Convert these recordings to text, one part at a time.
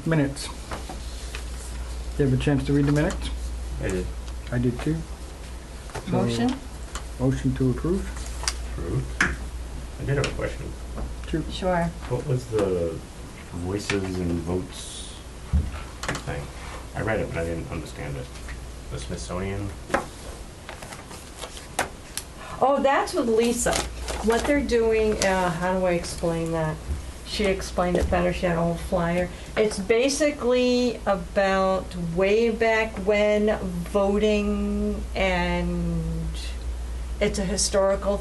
Minutes. You have a chance to read the minutes? I did. I did too. So, Motion? Motion to approve? Approved. I did have a question. Sure. What was the voices and votes thing? I read it, but I didn't understand it. The Smithsonian? Oh, that's with Lisa. What they're doing, how do I explain that? She explained it better. She had a whole flyer. It's basically about way back when voting, and it's a historical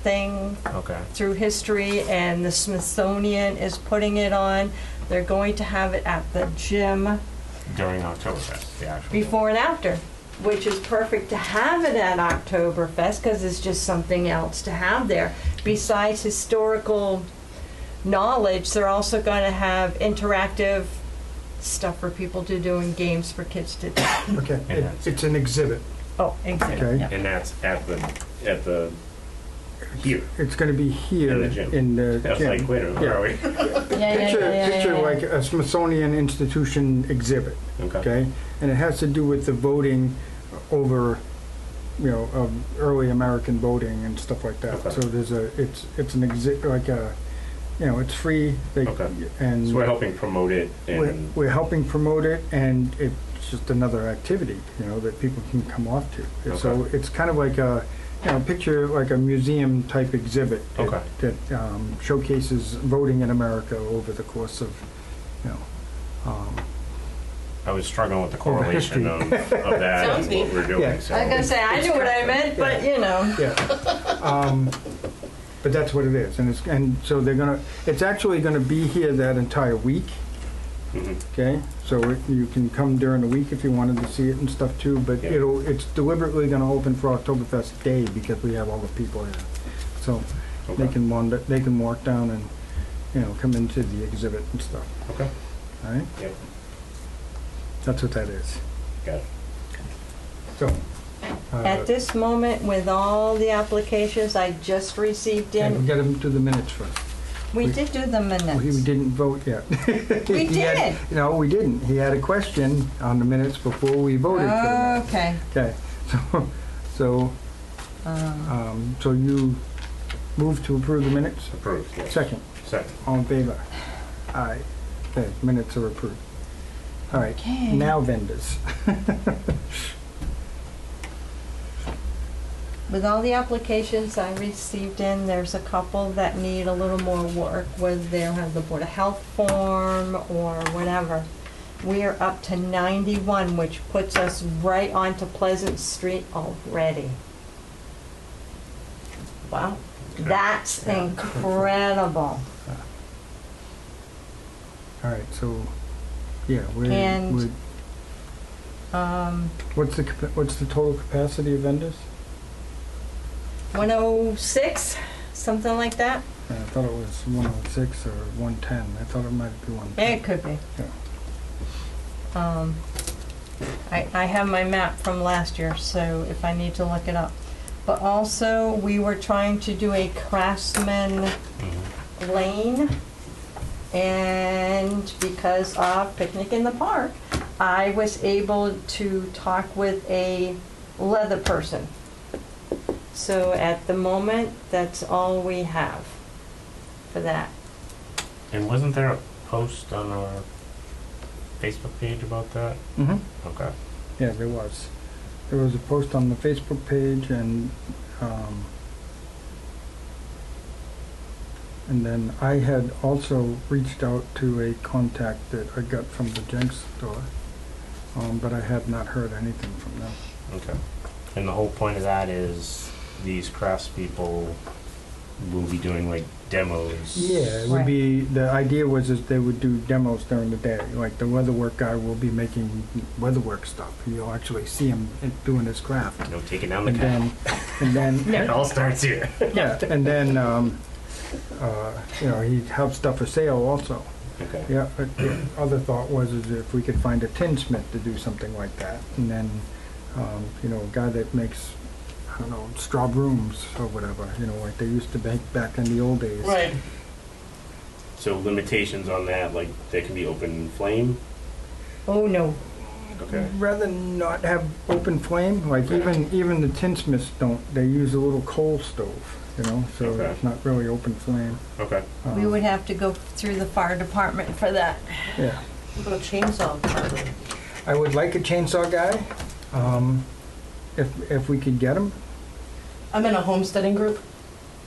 thing Okay. through history, and the Smithsonian is putting it on. They're going to have it at the gym During Octoberfest, the actual. before and after, which is perfect to have it at Octoberfest because it's just something else to have there. Besides historical knowledge, they're also going to have interactive stuff for people to do and games for kids to do. Okay, And it's an exhibit. Oh, exhibit. Okay. Yeah. And that's at the here. It's going to be here In the gym. in the That's gym. like Twitter, where are we? Picture like a Smithsonian Institution exhibit, Okay. okay? And it has to do with the voting over, early American voting and stuff like that. Okay. So there's it's an exhibit, like a, it's free. Okay. And So we're helping promote it and. we're helping promote it, and it's just another activity, that people can come off to. Okay. So it's kind of like a, picture like a museum type exhibit that, Okay. that showcases voting in America over the course of, I was struggling with the Over correlation of history. that Sounds and what we're doing. Yeah. So. I was going to say, I knew what I meant, but yeah. But that's what it is, and so it's actually gonna be here that entire week. Mhm. Okay, so you can come during the week if you wanted to see it and stuff too, but Yeah. it's deliberately gonna open for Oktoberfest Day because we have all the people here. So Okay. they can walk down and, come into the exhibit and stuff, Okay. all right? Yep. That's what that is. Got it. So. at this moment, with all the applications I just received Okay, we in, gotta do the minutes first. we did do the We didn't vote yet. We He had- did. No, we didn't. He had a question on the minutes before we voted for the minutes. Okay. Okay, so you move to approve the minutes? Approved. Yes. Second, Second. all in favor? Aye. Okay, minutes are approved. All right, Okay. now vendors. With all the applications I received in, there's a couple that need a little more work, whether they'll have the Board of Health form or whatever. We are up to 91, which puts us right onto Pleasant Street already. Wow, that's incredible. All right, so, yeah, And, what's the total capacity of vendors? 106, something like that? I thought it was 106 or 110. I thought it might be 110. It could be. Yeah. I have my map from last year, so if I need to look it up. But also, we were trying to do a Craftsman lane, and because of Picnic in the Park, I was able to talk with a leather person. So at the moment, that's all we have for that. And wasn't there a post on our Facebook page about that? Mm-hmm. Okay. Yeah, there was. There was a post on the Facebook page, and then I had also reached out to a contact that I got from the Jenks store, but I had not heard anything from them. Okay. And the whole point of that is these craftspeople will be doing like demos. Yeah, it would be, the idea was is they would do demos during the day. Like the weatherwork guy will be making weatherwork stuff. You'll actually see him doing his craft. You know, taking down the And cat. then, It all starts here. yeah, and then, he helps stuff for sale also. Okay. Yeah, but the other thought was is if we could find a tinsmith to do something like that, and then, a guy that makes, I don't know, straw brooms or whatever, like they used to make back in the old days. Right. So limitations on that, like there can be open flame? Oh, no. Okay. Rather not have open flame, like even the tinsmiths don't, they use a little coal stove, you know, so Okay. it's not really open flame. Okay. We would have to go through the fire department for that. Yeah. What about a chainsaw department? I would like a chainsaw guy, if we could get him. I'm in a homesteading group,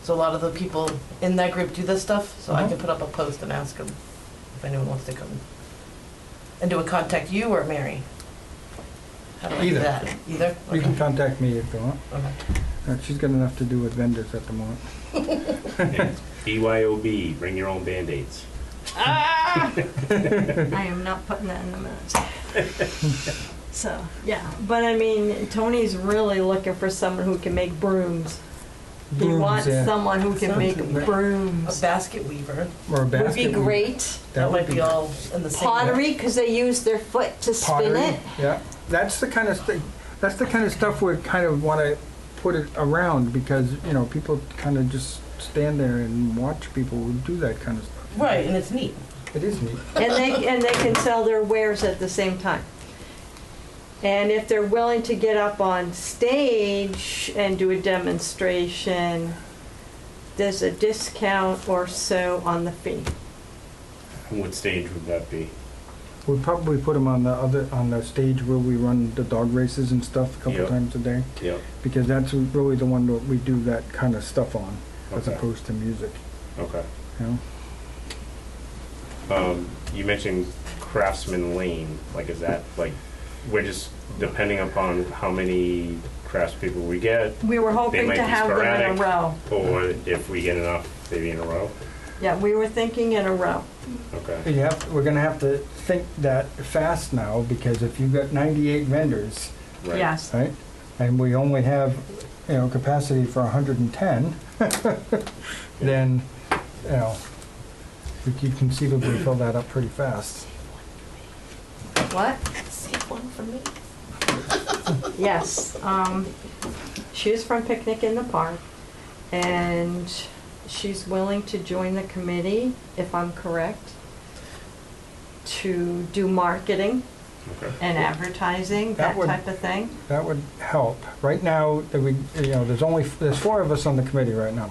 so a lot of the people in that group do this stuff, so I can put up a post and ask them if anyone wants to come. And do a contact you or Mary? How do I do Either. that? Either? You can Okay. contact me if you want. Okay. She's got enough to do with vendors at the moment. And BYOB, bring your own Band-Aids. I am not putting that in the minutes. So, yeah, but I mean, Tony's really looking for someone who can make brooms. He Brooms, wants yeah. someone who can make Something. A brooms. basket weaver. Or a Would basket. be great. That might be all in the same. Pottery, because they use their foot to spin Pottery, it. yeah. That's the kind of thing. That's the kind of stuff we kind of want to put it around because you know people kind of just stand there and watch people who do that kind of stuff. Right, and it's neat. It is neat. And they can sell their wares at the same time. And if they're willing to get up on stage and do a demonstration, there's a discount or so on the fee. And what stage would that be? We'd probably put them on the stage where we run the dog races and stuff a couple Yep. times a day Yep. because that's really the one that we do that kind of stuff on as Okay. opposed to music. Okay. You know? You mentioned Craftsman Lane. Like, is that like we're just depending upon how many craftspeople we get, We were hoping might to be have them in a sporadic. row. or if we get enough, maybe in a row? Yeah, we were thinking in a row. Okay. We're gonna have to think that fast now because if you've got 98 vendors, Right. Yes. right, and we only have, you know, capacity for 110, then, you know, we could conceivably fill that up pretty fast. What? Save one for me. Yes. She is from Picnic in the Park, and she's willing to join the committee, if I'm correct, to do marketing Okay. and advertising, That that would- type of thing. That would help. Right now, there's 4 of us on the committee right now.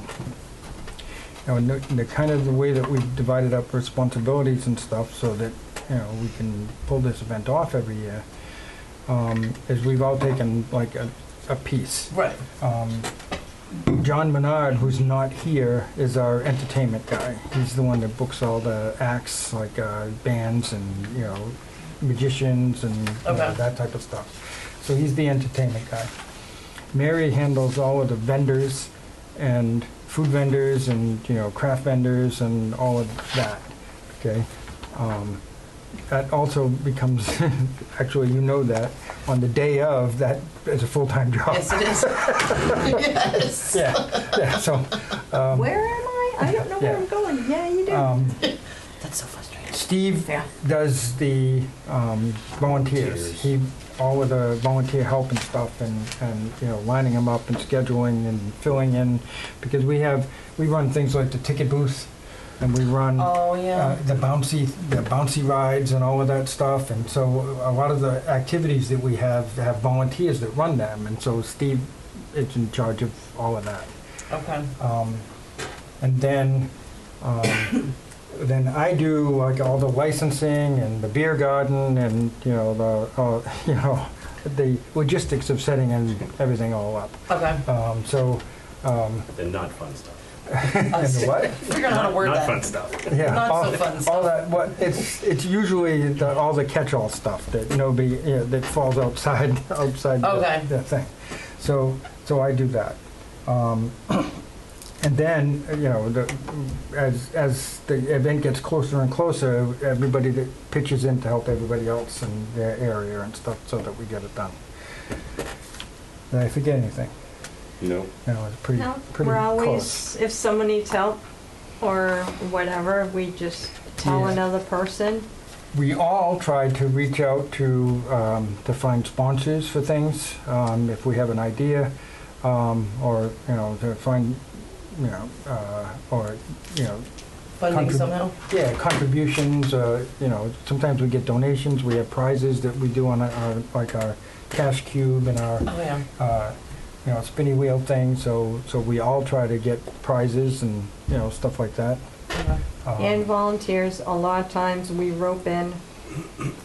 You know, and the kind of the way that we've divided up responsibilities and stuff so that, you know, we can pull this event off every year, is we've all taken like a piece. Right. John Menard, who's not here, is our entertainment guy. He's the one that books all the acts, like bands and, you know, magicians and you know, Okay. that type of stuff. So he's the entertainment guy. Mary handles all of the vendors and food vendors and, you know, craft vendors and all of that, okay? That also becomes, actually, you know that, on the day of, that is a full-time job. Yes, it is. Yes. Yeah, so, Where am I? I don't know where yeah. I'm going. Yeah, you do. That's so frustrating. Steve Yeah. does the volunteers. All of the volunteer help and stuff and, you know, lining them up and scheduling and filling in, because we run things like the ticket booth, and we run Oh, yeah. the bouncy rides and all of that stuff, and so a lot of the activities that we have volunteers that run them, and so Steve is in charge of all of that. Okay. And then I do like all the licensing and the beer garden and, you know, the logistics of setting and everything all up. Okay. The not fun stuff. And the what? Figure out how to word Not that. fun stuff. Yeah, Not all, so fun all stuff. that. What it's usually all the catch-all stuff that nobody, you know, that falls outside Okay. the thing. So I do that. And then, you know, as the event gets closer and closer, everybody that pitches in to help everybody else in their area and stuff so that we get it done. Did I forget anything? No. You know, it's pretty No, pretty we're always, close. if someone needs help or whatever, we just tell Yeah. another person. We all try to reach out to find sponsors for things, if we have an idea, or, you know, to find, you know, or, you know, Funding somehow? Yeah, contributions, you know, sometimes we get donations, we have prizes that we do on like our cash cube and our, Oh, yeah. you know, spinny wheel thing, so we all try to get prizes and, you know, stuff like that. Okay. And volunteers, a lot of times we rope in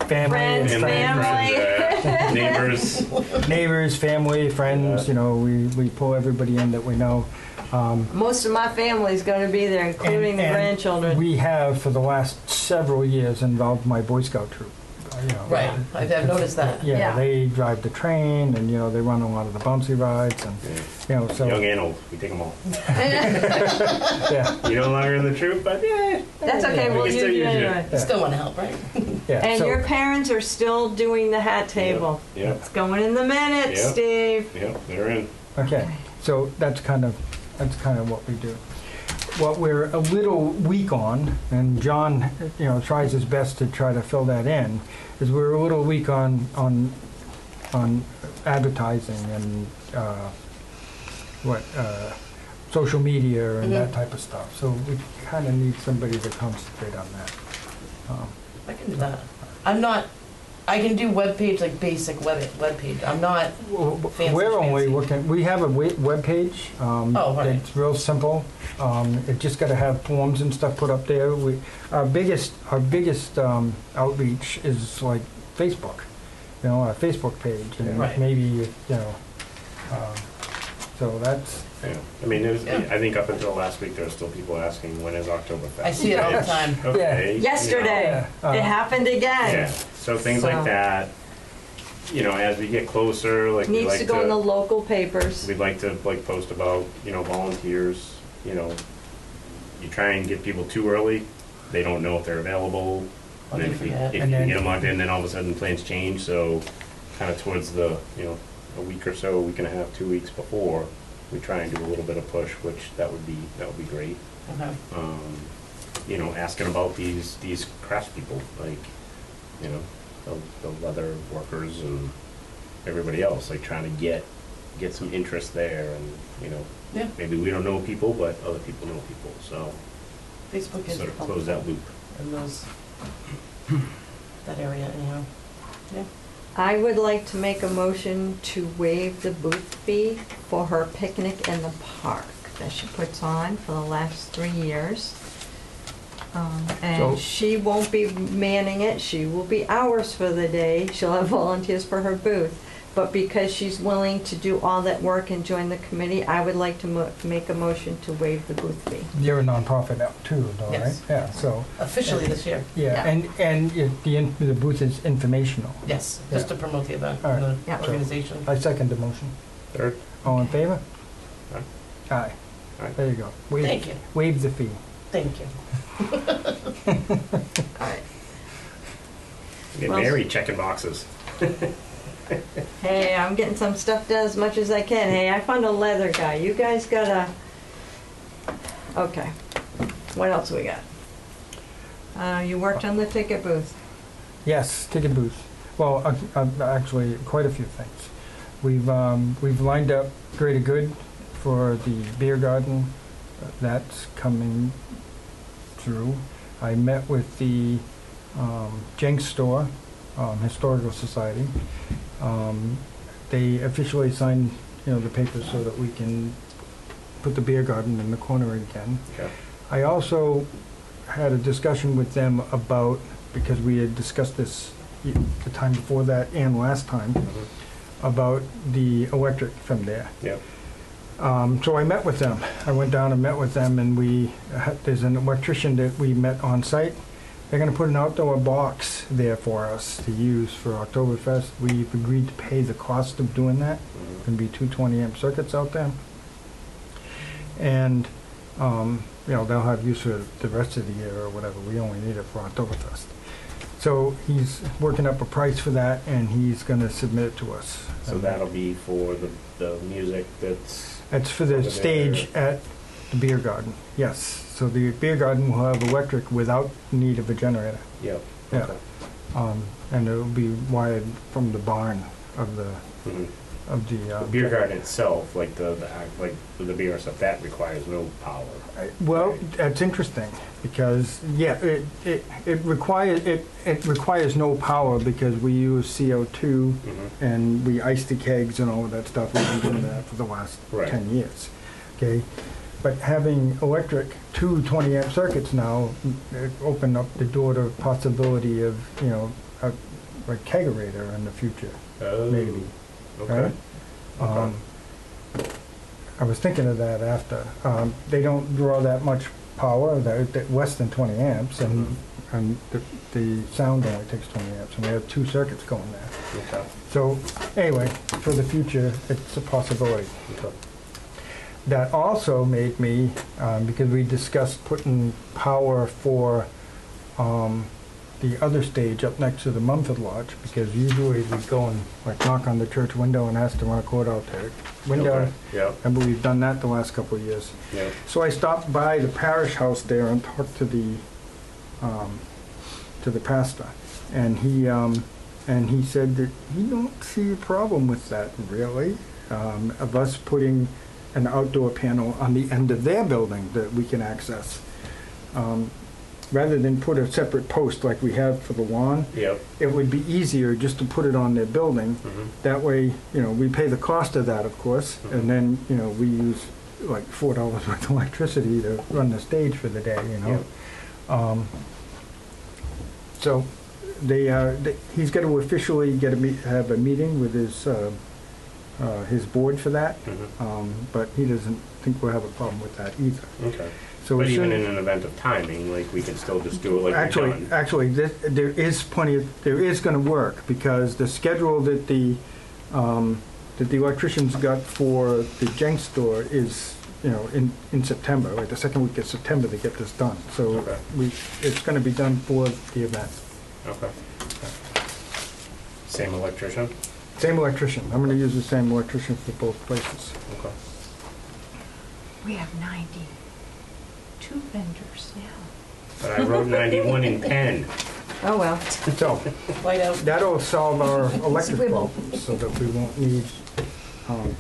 Family and friends, friends. family. Neighbors. Neighbors, family, friends, Yeah. you know, we pull everybody in that we know. Most of my family's gonna be there, including the And grandchildren. we have, for the last several years, involved my Boy Scout troop. You know, Right, I've noticed that. Yeah, Yeah. they drive the train, and, you know, they run a lot of the bouncy rides, and, you know, so. Young and old, we take them all. Yeah, You're no longer in the troop, but yeah. That's okay, We we'll can use still you use you. anyway. You still want to help, right? yeah. And so- your parents are still doing the hat table. Yep, It's going in the minutes, Yep. Steve. yep, they're in. Okay, so that's kind of what we do. What we're a little weak on, and John, you know, tries his best to try to fill that in, is we're a little weak on advertising and social media and that type of stuff. So we kind of need somebody to concentrate on that. I can do that. I can do webpage, like basic webpage. I'm not, Fancy We're only schmancy. looking, we have a web page. Oh, right. It's real simple. It just got to have forms and stuff put up there. Our biggest outreach is like Facebook, you know, our Facebook page, and Right. maybe, you know, so that's, Yeah. I mean, there's, Yeah. I think up until last week, there were still people asking, when is Oktoberfest? I see it all the time. Okay. Yesterday, Yeah. it happened again. Yeah, so things So- like that, you know, as we get closer, like, we Needs like to go in the local papers. we'd like to like post about, you know, volunteers, you know, you try and get people too early, they don't know if they're available. I'll And then do if you, forget. if And you then- get them logged in, then all of a sudden plans change, so kind of towards the, you know, a week or so, week and a half, 2 weeks before, we try and do a little bit of push, which that would be great. Okay. You know, asking about these craftspeople, like, you know, the leather workers and everybody else, like trying to get some interest there, and, you know, Yeah. maybe we don't know people, but other people know people, so Facebook is sort of helpful close that loop. in that area anyhow. Yeah. I would like to make a motion to waive the booth fee for her picnic in the park that she puts on for the last 3 years. And So- she won't be manning it, she will be hours for the day, she'll have volunteers for her booth. But because she's willing to do all that work and join the committee, I would like to make a motion to waive the booth fee. you're a nonprofit now too, though, right? Yes. Yeah, so, Officially this year. yeah, Yeah. and the booth is informational. Yes, just Yeah. to promote the event, All right. the Yeah. organization. I second the motion. Third, All in favor? Aye. Aye. Aye. There you go. Thank you. Waive the fee. Thank you. All right. get Well- married checking boxes. Hey, I'm getting some stuff done as much as I can. Hey, I found a leather guy. You guys gotta... Okay. What else we got? You worked on the ticket booth. Yes, ticket booth. Well, actually, quite a few things. We've lined up Greater Good for the beer garden. That's coming through. I met with the Jenks Store Historical Society. They officially signed, you know, the papers so that we can put the beer garden in the corner again. Okay. I also had a discussion with them about, because we had discussed this the time before that and last time, about the electric from there. Yep. So I met with them. I went down and met with them, and there's an electrician that we met on site. They're gonna put an outdoor box there for us to use for Octoberfest. We've agreed to pay the cost of doing that. Gonna be two 20-amp circuits out there. And, you know, they'll have use for the rest of the year or whatever. We only need it for Octoberfest. So he's working up a price for that, and he's gonna submit it to us. So that'll be for the music that's, It's for the over stage at the beer garden, yes. So the beer garden will have electric without need of a generator. yep. Yeah. Okay. And it'll be wired from the barn of the, Mhm. Beer garden itself, like like the beer stuff, that requires no power. Well, that's interesting, because, yeah, it requires no power because we use CO2 and we ice the kegs and all of that stuff. We've been doing that for the last Right. 10 years, okay? But having electric, two 20-amp circuits now open up the door to possibility of, you know, a kegerator in the future, Oh, maybe. okay. Right? I was thinking of that after. They don't draw that much power, they're less than 20 amps, and the sound only takes 20 amps, and we have two circuits going there. Okay. So, anyway, for the future, it's a possibility. Okay. That also made me, because we discussed putting power for the other stage up next to the Mumford Lodge, because usually we go and like knock on the church window and ask to run a cord out there. Window, Okay. Yeah. remember we've done that the last couple of years. Yeah. So I stopped by the parish house there and talked to the pastor, and he said that he don't see a problem with that really, of us putting an outdoor panel on the end of their building that we can access. Rather than put a separate post like we have for the lawn, Yep. it would be easier just to put it on their building. That way, you know, we pay the cost of that, of course, and then, you know, we use like $4 worth of electricity to run the stage for the day, you know. So he's got to officially have a meeting with his board for that, but he doesn't think we'll have a problem with that either. Okay. So But as even soon- in an event of timing, like we can still just do it like we've done. Actually, there is going to work, because the schedule that the electricians got for the Jenks store is, you know, in September, like the second week of September, they get this done. So Okay. it's going to be done for the event. Okay. Same electrician? Same electrician. I'm going to use the same electrician for both places. Okay. We have 92 vendors now. But I wrote 91 in pen. Oh, well. So White out. that'll solve our electric Swivel. problems, so that we won't need.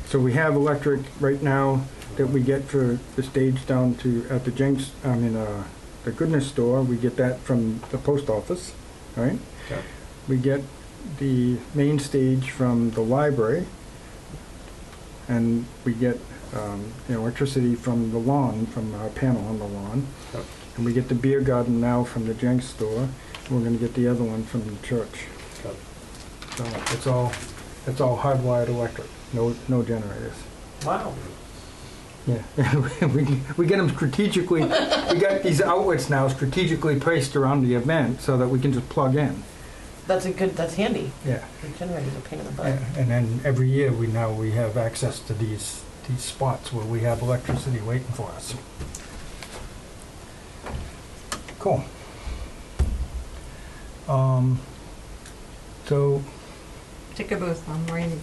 So we have electric right now that we get for the stage down to at the Jenks. The Goodness store. We get that from the post office, right? Okay. We get the main stage from the library, and we get electricity from the lawn, from our panel on the lawn. Okay. And we get the beer garden now from the Jenks store. We're going to get the other one from the church. Okay. So it's all hardwired electric, no generators. Wow. Yeah, we get them strategically. We got these outlets now strategically placed around the event so that we can just plug in. That's handy. Yeah. The generator's a pain in the butt. And then every year we have access to these spots where we have electricity waiting for us. Cool. So Ticket booth, I'm ready.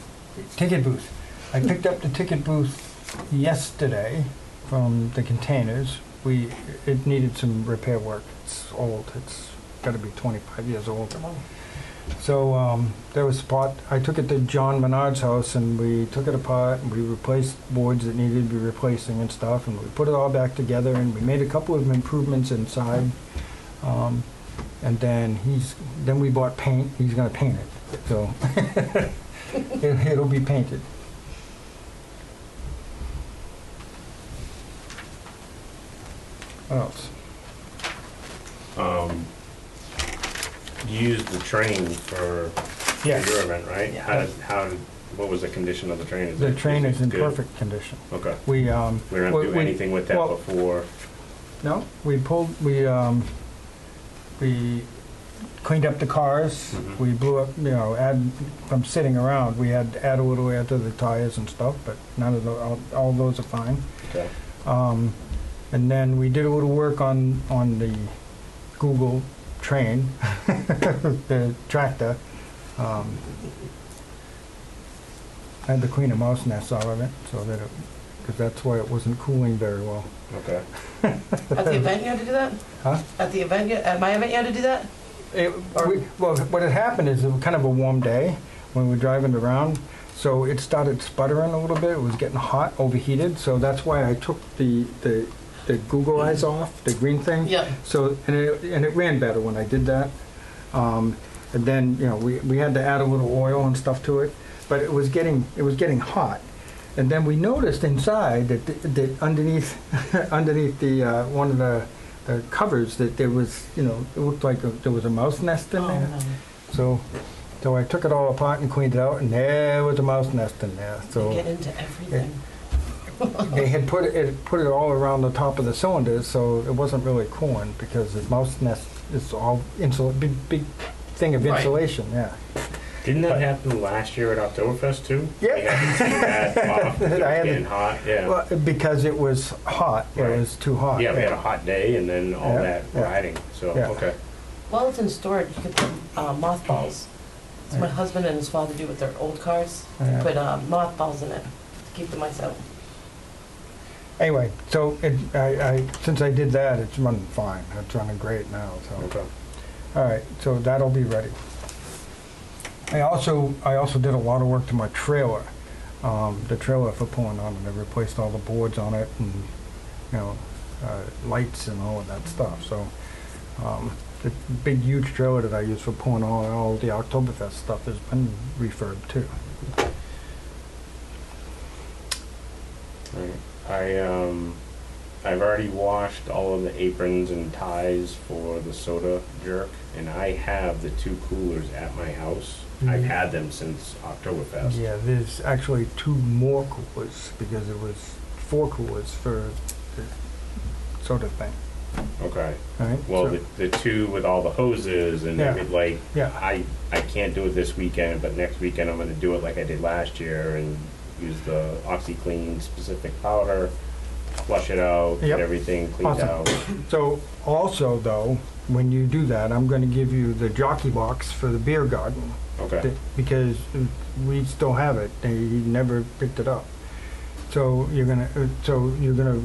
ticket booth. I picked up the ticket booth yesterday from the containers. It needed some repair work. It's old. It's got to be 25 years old. So there was a spot. I took it to John Menard's house, and we took it apart, and we replaced boards that needed to be replacing and stuff, and we put it all back together, and we made a couple of improvements inside. And then we bought paint. He's going to paint it. So it'll be painted. What else? You used the train for Yes. your event, right? Yeah. What was the condition of the train? The train is in good? perfect condition. Okay. We We don't have to do anything with that well, before. No, we cleaned up the cars. Mhm. We blew up, from sitting around, we had to add a little air to the tires and stuff, but none of all those are fine. Okay. And then we did a little work on the Google train, the tractor. I had to clean a mouse nest out of it, because that's why it wasn't cooling very well. Okay. At the event you had to do that? Huh? At my event you had to do that? Well, what had happened is it was kind of a warm day when we were driving around, So it started sputtering a little bit. It was getting hot, overheated. So that's why I took the Google Eyes off, the green thing. Yep. So and it ran better when I did that. And then we had to add a little oil and stuff to it, but it was getting hot. And then we noticed inside that underneath underneath the one of the covers that there was it looked like there was a mouse nest in there. No. So I took it all apart and cleaned it out, and there was a mouse nest in there. So Get into everything. they had put it all around the top of the cylinders, so it wasn't really cooling because the mouse nest is all big thing of Right. insulation. Yeah. Didn't that happen last year at Octoberfest too? Yeah. You had to take that off. It was I had to- getting hot. Yeah. Well, because it was hot. Right. It was too hot. Yeah, we had a hot day and then all Yeah, that yeah. riding. So Yeah. okay. While it's in storage, you could put mothballs. So my husband and his father do with their old cars. Yeah. Put mothballs in it to keep the mice out. Anyway, so since I did that, it's running fine. It's running great now. So. Okay. All right, so that'll be ready. I also did a lot of work to my trailer, the trailer for pulling on it. I replaced all the boards on it and lights and all of that stuff. So the big huge trailer that I use for pulling all the Octoberfest stuff has been refurbed too. All right. I've already washed all of the aprons and ties for the soda jerk, and I have the 2 coolers at my house. I've Mhm. had them since Oktoberfest. Yeah, there's actually 2 more coolers because it was 4 coolers for the soda thing. Okay. All right. Well, so- the 2 with all the hoses and Yeah. Yeah. I can't do it this weekend, but next weekend I'm going to do it like I did last year and use the OxyClean specific powder, flush it out, Yep. get everything cleaned Awesome. out. So also though, when you do that, I'm going to give you the jockey box for the beer garden Okay. because we still have it. He never picked it up. So you're gonna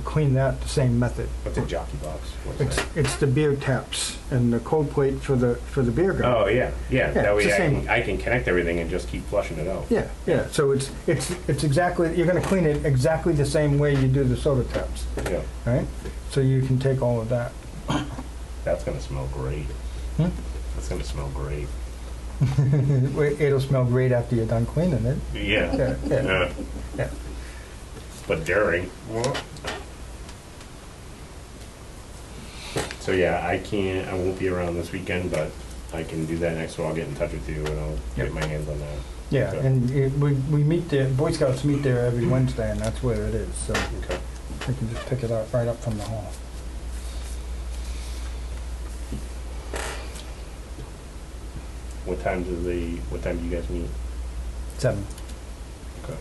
clean that the same method. What's a jockey box? What's that? It's the beer taps and the cold plate for the beer garden. Oh yeah. Yeah, That it's way the same. I can connect everything and just keep flushing it out. Yeah. So it's exactly, you're gonna clean it exactly the same way you do the soda taps, Yeah. right? So you can take all of that. That's gonna smell great. Hmm? That's gonna smell great. It'll smell great after you're done cleaning it. Yeah. Yeah. Yeah. But during. So yeah, I won't be around this weekend, but I can do that next, so I'll get in touch with you and I'll Yep. get my hands on that. Yeah, Okay. and we meet there, Boy Scouts meet there every Wednesday, and that's where it is, so Okay. we can just pick it up right up from the hall. What time do you guys meet? 7. Okay.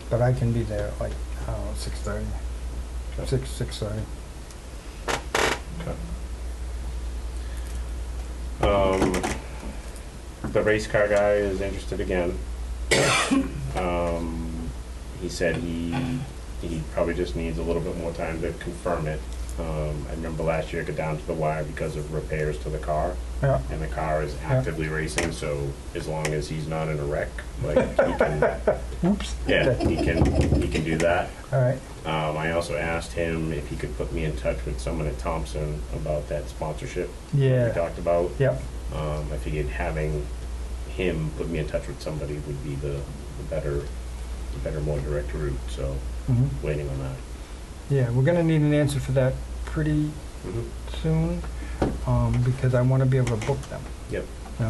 But I can be there at like, 6:30, Okay. 6:30. Okay. The race car guy is interested again. He said he probably just needs a little bit more time to confirm it. I remember last year it got down to the wire because of repairs to the car, Yeah, and the car is actively racing, so as long as he's not in a wreck, like he can, oops. yeah, Okay. he can do that. All right, I also asked him if he could put me in touch with someone at Thompson about that sponsorship we yeah, talked about. yep, I figured having him put me in touch with somebody would be the better, more direct route, so mhm. waiting on that. Yeah, we're gonna need an answer for that pretty soon, because I wanna be able to book them. Yep. You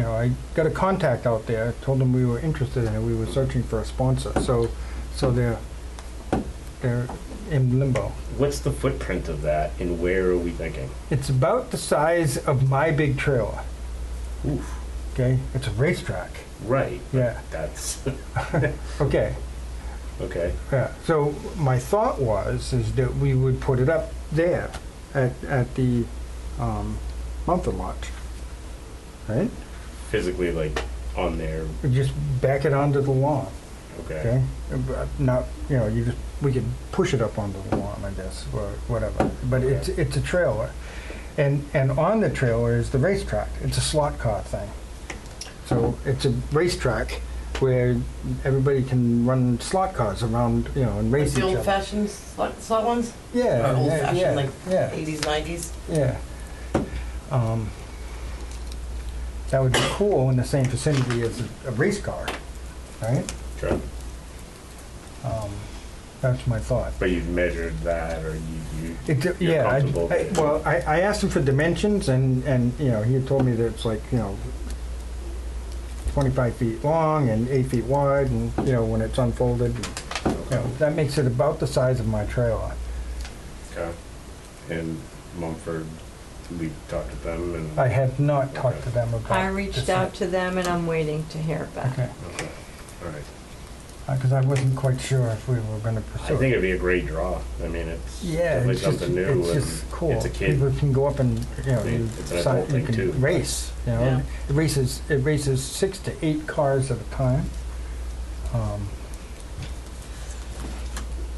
know, I got a contact out there, told them we were interested in it, we were searching for a sponsor, so they're in limbo. What's the footprint of that, and where are we thinking? It's about the size of my big trailer, Oof. okay? It's a racetrack, Right. yeah, That's okay, okay. yeah. So my thought is that we would put it up there at the Mumford Lodge, right? Physically, like on there. We just back it onto the lawn. Okay. Okay, but not, we could push it up onto the lawn, I guess, or whatever. But Okay. it's a trailer, and on the trailer is the racetrack. It's a slot car thing. So it's a racetrack where everybody can run slot cars around, you know, and Like race the each other. old-fashioned slot ones? Yeah, Or old-fashioned, yeah, like yeah, 80s, 90s? yeah. That would be cool in the same vicinity as a race car, right? Sure. That's my thought. But you've measured that, or you're Yeah, comfortable? well, I asked him for dimensions, and you know, he told me that it's like, you know, 25 feet long and 8 feet wide, and you know, when it's unfolded, you know, that makes it about the size of my trailer. Okay. And Mumford, we talked to them, and I have not talked to them about. I reached out to them and I'm waiting to hear back. Okay, okay, all right. because I wasn't quite sure if we were going to I pursue think it. it'd be a great draw. I mean, it's Yeah, definitely it's just, something new, it's and just cool. it's a kid. People can go up and, you know, you It's an adult thing, can too. race, you know. Yeah. It races 6 to 8 cars at a time.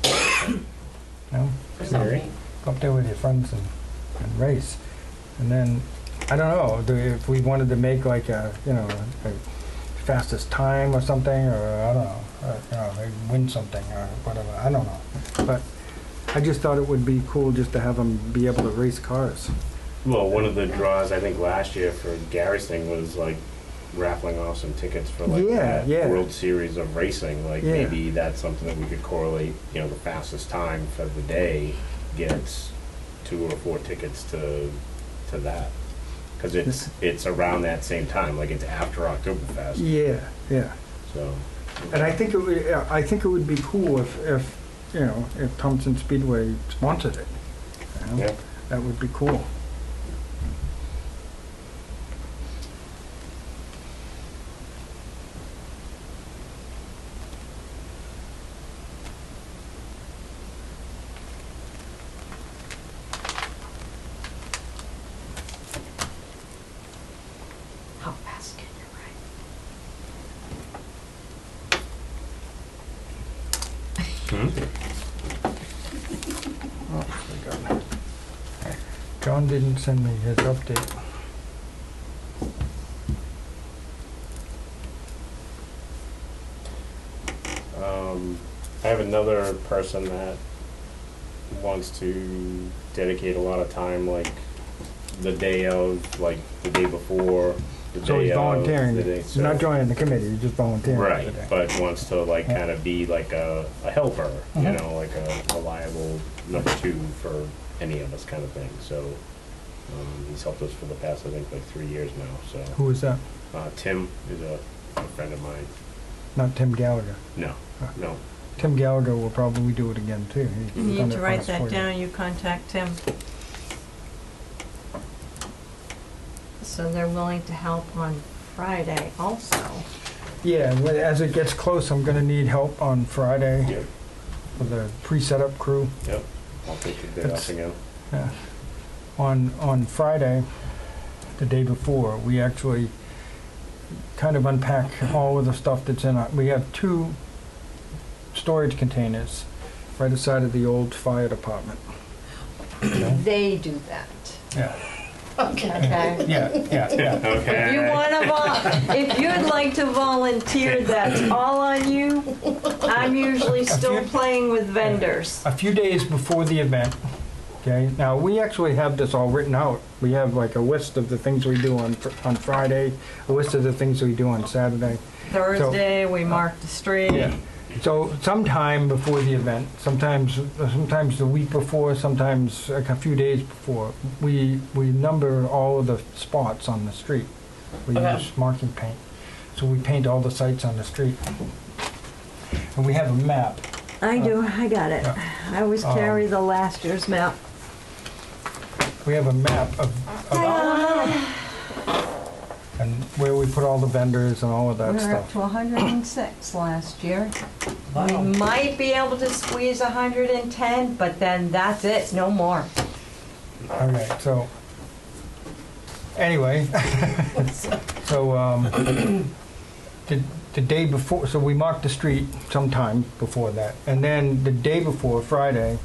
You know, Mary? go up there with your friends and race. And then, I don't know, if we wanted to make like a, you know, a fastest time or something, or I don't know, you know, maybe win something or whatever, I don't know. But I just thought it would be cool just to have them be able to race cars. Well, one of the draws I think last year for Gary's thing was like raffling off some tickets for like Yeah, that yeah. World Series of racing. Like Yeah. maybe that's something that we could correlate. You know, the fastest time for the day gets 2 or 4 tickets to that, because it's around that same time. Like it's after Octoberfest. Yeah, yeah. So. And I think it would be cool if you know, if Thompson Speedway sponsored it. You know? Yeah. That would be cool. How fast can you ride? Hmm? Oh, my God. John didn't send me his update. I have another person that wants to dedicate a lot of time, like the day of, like the day before, the So day he's of, volunteering. the day, He's not joining the committee, he's just volunteering. right, for the day. but wants to like Yeah. kind of be like a helper, you Mhm. know, like a reliable number 2 for any of us kind of thing. So he's helped us for the past, I think, like 3 years now. So Who is that? Tim is a friend of mine. Not Tim Gallagher. No, Huh. no. Tim Gallagher will probably do it again too. You He's done need it to write last 4 that years. down, you contact Tim. So they're willing to help on Friday also. Yeah, as it gets close, I'm gonna need help on Friday Yep, for the pre-setup crew. yep. I'll take the day That's- off again. Yeah. On Friday, the day before, we actually kind of unpack all of the stuff that's in our, we have 2 storage containers right aside of the old fire department. They do that. Yeah, Okay? yeah, yeah, yeah. Okay. If you wanna if you'd like to volunteer, that's all on you. I'm usually still playing with vendors. A few days before the event, okay? Now, we actually have this all written out. We have like a list of the things we do on Friday, a list of the things we do on Saturday. Thursday, we mark the street. Yeah. So sometime before the event, sometimes the week before, sometimes like a few days before, we number all of the spots on the street. We Okay. use marking paint. So we paint all the sites on the street. And we have a map. I do, I got it. Yeah. I always carry the last year's map. We have a map of and where we put all the vendors and all of that We were up stuff. to 106 last year. We Wow. might be able to squeeze 110, but then that's it, no more. Okay, so anyway, so the day before, so we marked the street sometime before that, and then the day before Friday,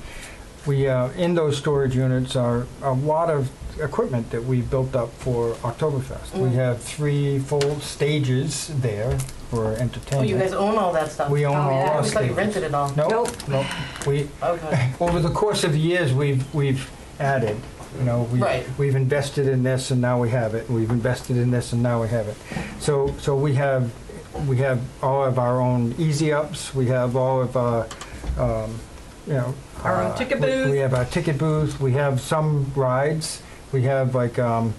we in those storage units are a lot of equipment that we built up for Octoberfest. We have 3 full stages there for Oh, entertainment. you guys own all that stuff? We own Oh, all yeah. I our always thought you stages. rented it all. Nope, nope. We Okay. over the course of the years we've added. You know, Right. we've invested in this and now we have it. We've invested in this and now we have it. So we have all of our own easy ups. We have all of our you know Our own ticket we booth. have our ticket booth. We have some rides. We have like some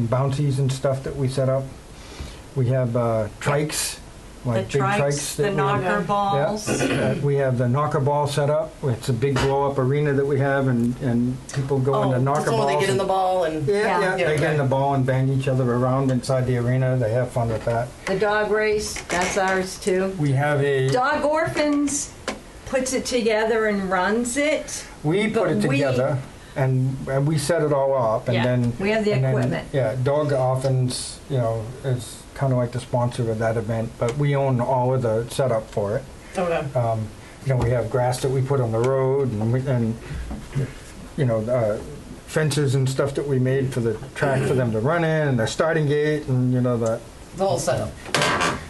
bouncies and stuff that we set up. We have trikes, The like big trikes, trikes. the that we- knocker balls. we have the knocker ball set up. It's a big blow-up arena that we have, and people go into knocker so balls. when they get in the ball and... Yeah, Yeah. yeah, Yeah, they get in okay. the ball and bang each other around inside the arena. They have fun with that. The dog race, that's ours too. We have a, Dog Orphans puts it together and runs it. we put it but we- together, and we set it all up, and Yeah, then. we have the and then, equipment. Yeah, Dog Orphans, you know, is kind of like the sponsor of that event, but we own all of the setup for it. Okay. You know, we have grass that we put on the road, and you know, fences and stuff that we made for the track for them to run in, and the starting gate, and you know the. The whole setup.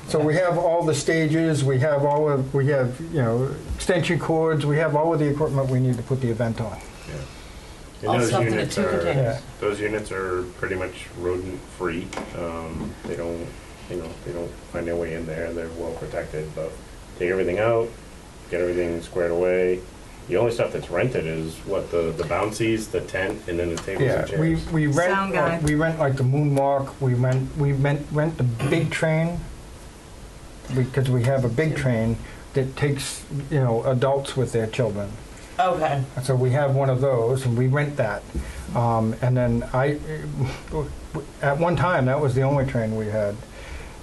So we have all the stages. We have you know extension cords. We have all of the equipment we need to put the event on. And All those stuffed into units 2 are- containers. Those units are pretty much rodent free. They don't, you know, they don't find their way in there. They're well protected, but take everything out, get everything squared away. The only stuff that's rented is what the bouncies, the tent, and then the tables Yeah, and chairs. we rent Sound guy. we rent like the moonwalk. We rent the big train because we have a big train that takes you know adults with their children. Okay. So we have one of those, and we rent that. And then at one time, that was the only train we had.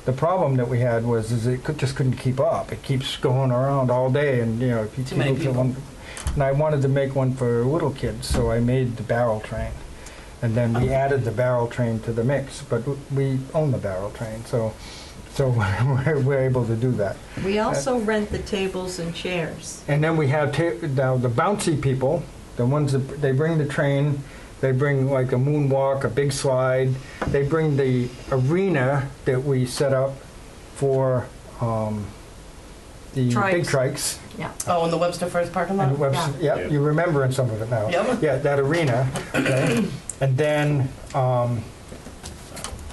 The problem that we had was it just couldn't keep up. It keeps going around all day, and you know, if you Too many people. And I wanted to make one for little kids, so I made the barrel train. And then we added the barrel train to the mix, but we own the barrel train, so we're able to do that. We also rent the tables and chairs. And then we have now the bouncy people, the ones that they bring the train, they bring like a moonwalk, a big slide. They bring the arena that we set up for the big Trikes. trikes. Yeah. Oh, in the Webster First parking lot? And Yeah. yeah, you're remembering some of it now. Yep. Yeah, that arena. Okay. And then,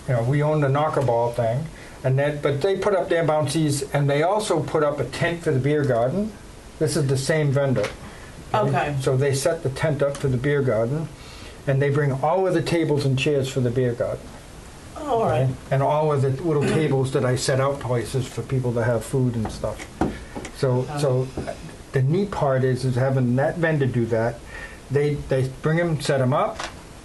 you know, we own the knocker ball thing. And then, but they put up their bouncies, and they also put up a tent for the beer garden. This is the same vendor. Okay. So they set the tent up for the beer garden, and they bring all of the tables and chairs for the beer garden. Oh, all right. And all of the little tables that I set out places for people to have food and stuff. So the neat part is having that vendor do that. They bring them, set them up,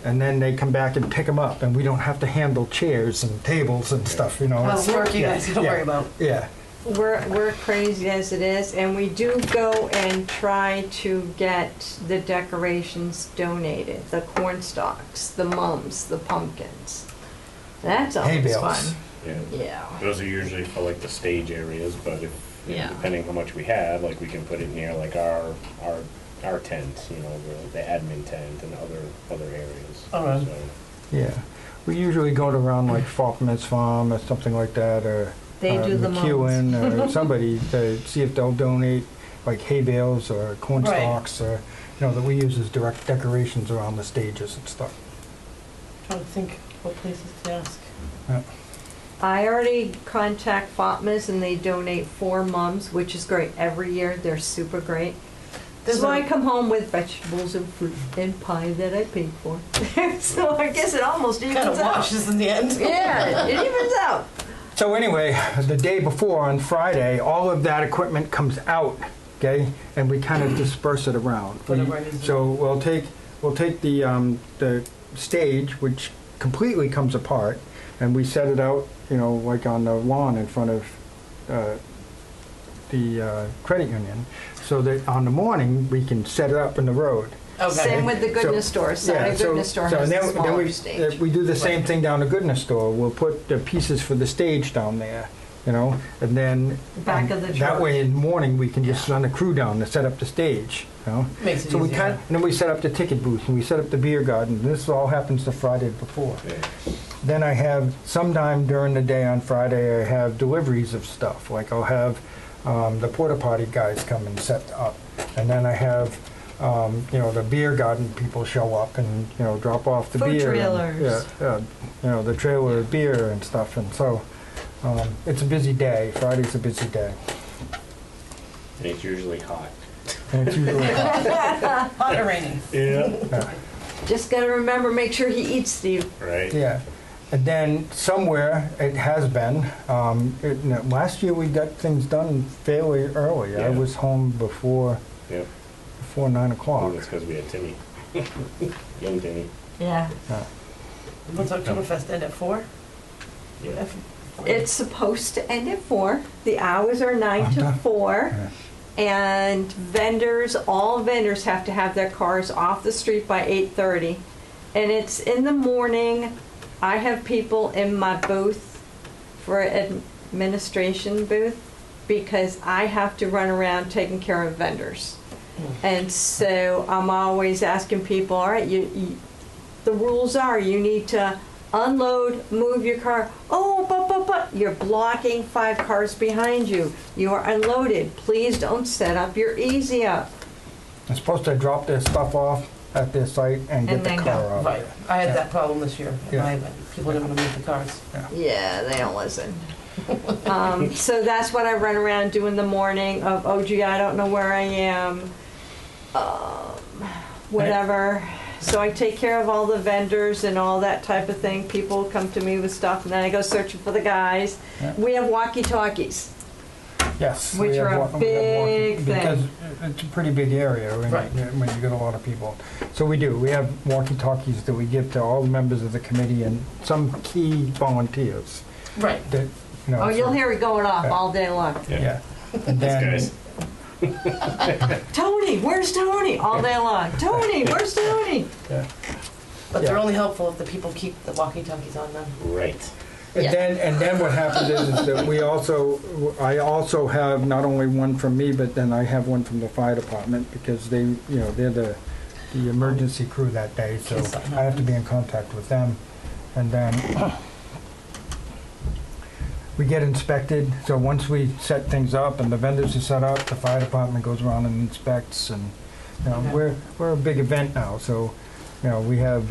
and then they come back and pick them up, and we don't have to handle chairs and tables and stuff, you know. Less work you guys gotta worry about. Yeah. We're crazy as it is, and we do go and try to get the decorations donated, the corn stalks, the mums, the pumpkins. That's Hay always bales. fun. Yeah. Yeah. Those are usually for like the stage areas, but if, Yeah. depending how much we have, like we can put it near like our tent, you know, the admin tent and other areas. All right. So, Yeah. We usually go to around like Faulkner's Farm or something like that, or They do the McEwen or somebody to see if they'll donate like hay bales or corn Right. stalks or, you know, that we use as direct decorations around the stages and stuff. Trying to think what places to ask. I already contact Fatma's and they donate 4 mums, which is great. Every year, they're super great. There's So a- I come home with vegetables and fruit and pie that I paid for. So I guess it almost Kind evens of out. washes in the end. Yeah, it evens out. So anyway, the day before on Friday, all of that equipment comes out, okay, and we kind of disperse it around. Whatever it is. So we'll take the stage, which completely comes apart, and we set it out, you know, like on the lawn in front of the credit union, so that on the morning we can set it up in the road. Okay. Same with the Goodness Store. Side Goodness Store has then, a smaller we, stage. we do the same thing down the Goodness Store. We'll put the pieces for the stage down there, you know, and then Back of the that truck. way in the morning we can just send a crew down to set up the stage, you know. Makes it So we easier. and then we set up the ticket booth and we set up the beer garden. This all happens the Friday before. Yeah. Then I have sometime during the day on Friday I have deliveries of stuff. Like I'll have the porta potty guys come and set up, and then I have you know, the beer garden people show up and, you know, drop off the Food beer. trailers. You know, the trailer of beer and stuff. And so it's a busy day. Friday's a busy day. And it's usually hot. And it's usually Hot or rainy. Yeah. Just gotta remember, make sure he eats, Steve. Right? yeah. And then somewhere it has been. Last year we got things done fairly early. I Yeah. was home before Yep. 9 Oh, o'clock. that's because we had Timmy. Young Timmy. Yeah. What's Octoberfest end at 4? Yeah. It's supposed to end at 4. The hours are 9 to done. 4. Yeah. And all vendors have to have their cars off the street by 8:30. And it's in the morning. I have people in my booth for administration booth because I have to run around taking care of vendors. And so I'm always asking people, all right, the rules are you need to unload, move your car. Oh, but you're blocking 5 cars behind you. You are unloaded. Please don't set up your easy up. I'm supposed to drop their stuff off at their site and get And the then car go. out. Right. I had that problem this year at Yeah. my event. People didn't want to move the cars. Yeah, they don't listen. So that's what I run around do in the morning of, oh gee, I don't know where I am, whatever. So I take care of all the vendors and all that type of thing. People come to me with stuff, and then I go searching for the guys. Yeah. We have walkie-talkies. Yes. Which we have are a wa- we have big thing. Because it's a pretty big area Right. when you get a lot of people. So we do. We have walkie-talkies that we give to all the members of the committee and some key volunteers. Right. That, you know, Oh, you'll so- hear it going off Yeah. all day long. Yeah. And These then, guys. Tony, where's Tony? All day long. Tony, where's Tony? yeah. But they're Yeah. only helpful if the people keep the walkie-talkies on them. Right. And Yeah. then what happens is that I also have not only one from me, but then I have one from the fire department because they're the emergency crew that day, so In case something I have to be in contact with them. And then we get inspected, so once we set things up and the vendors are set up, the fire department goes around and inspects, and Okay. we're a big event now, so we have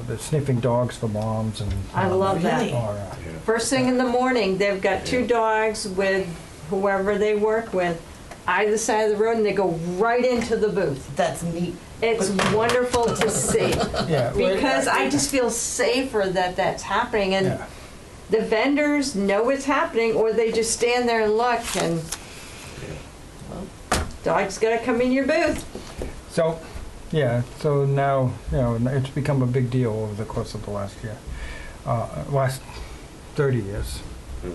the sniffing dogs for moms and I love that. Really? all Yeah. First thing in the morning, they've got 2 dogs with whoever they work with either side of the road, and they go right into the booth. That's neat. It's wonderful to see Yeah, because I just feel safer that that's happening, and yeah. the vendors know it's happening, or they just stand there and look, and dog's gotta come in your booth. So, so now, it's become a big deal over the course of the last year, last 30 years. Hmm.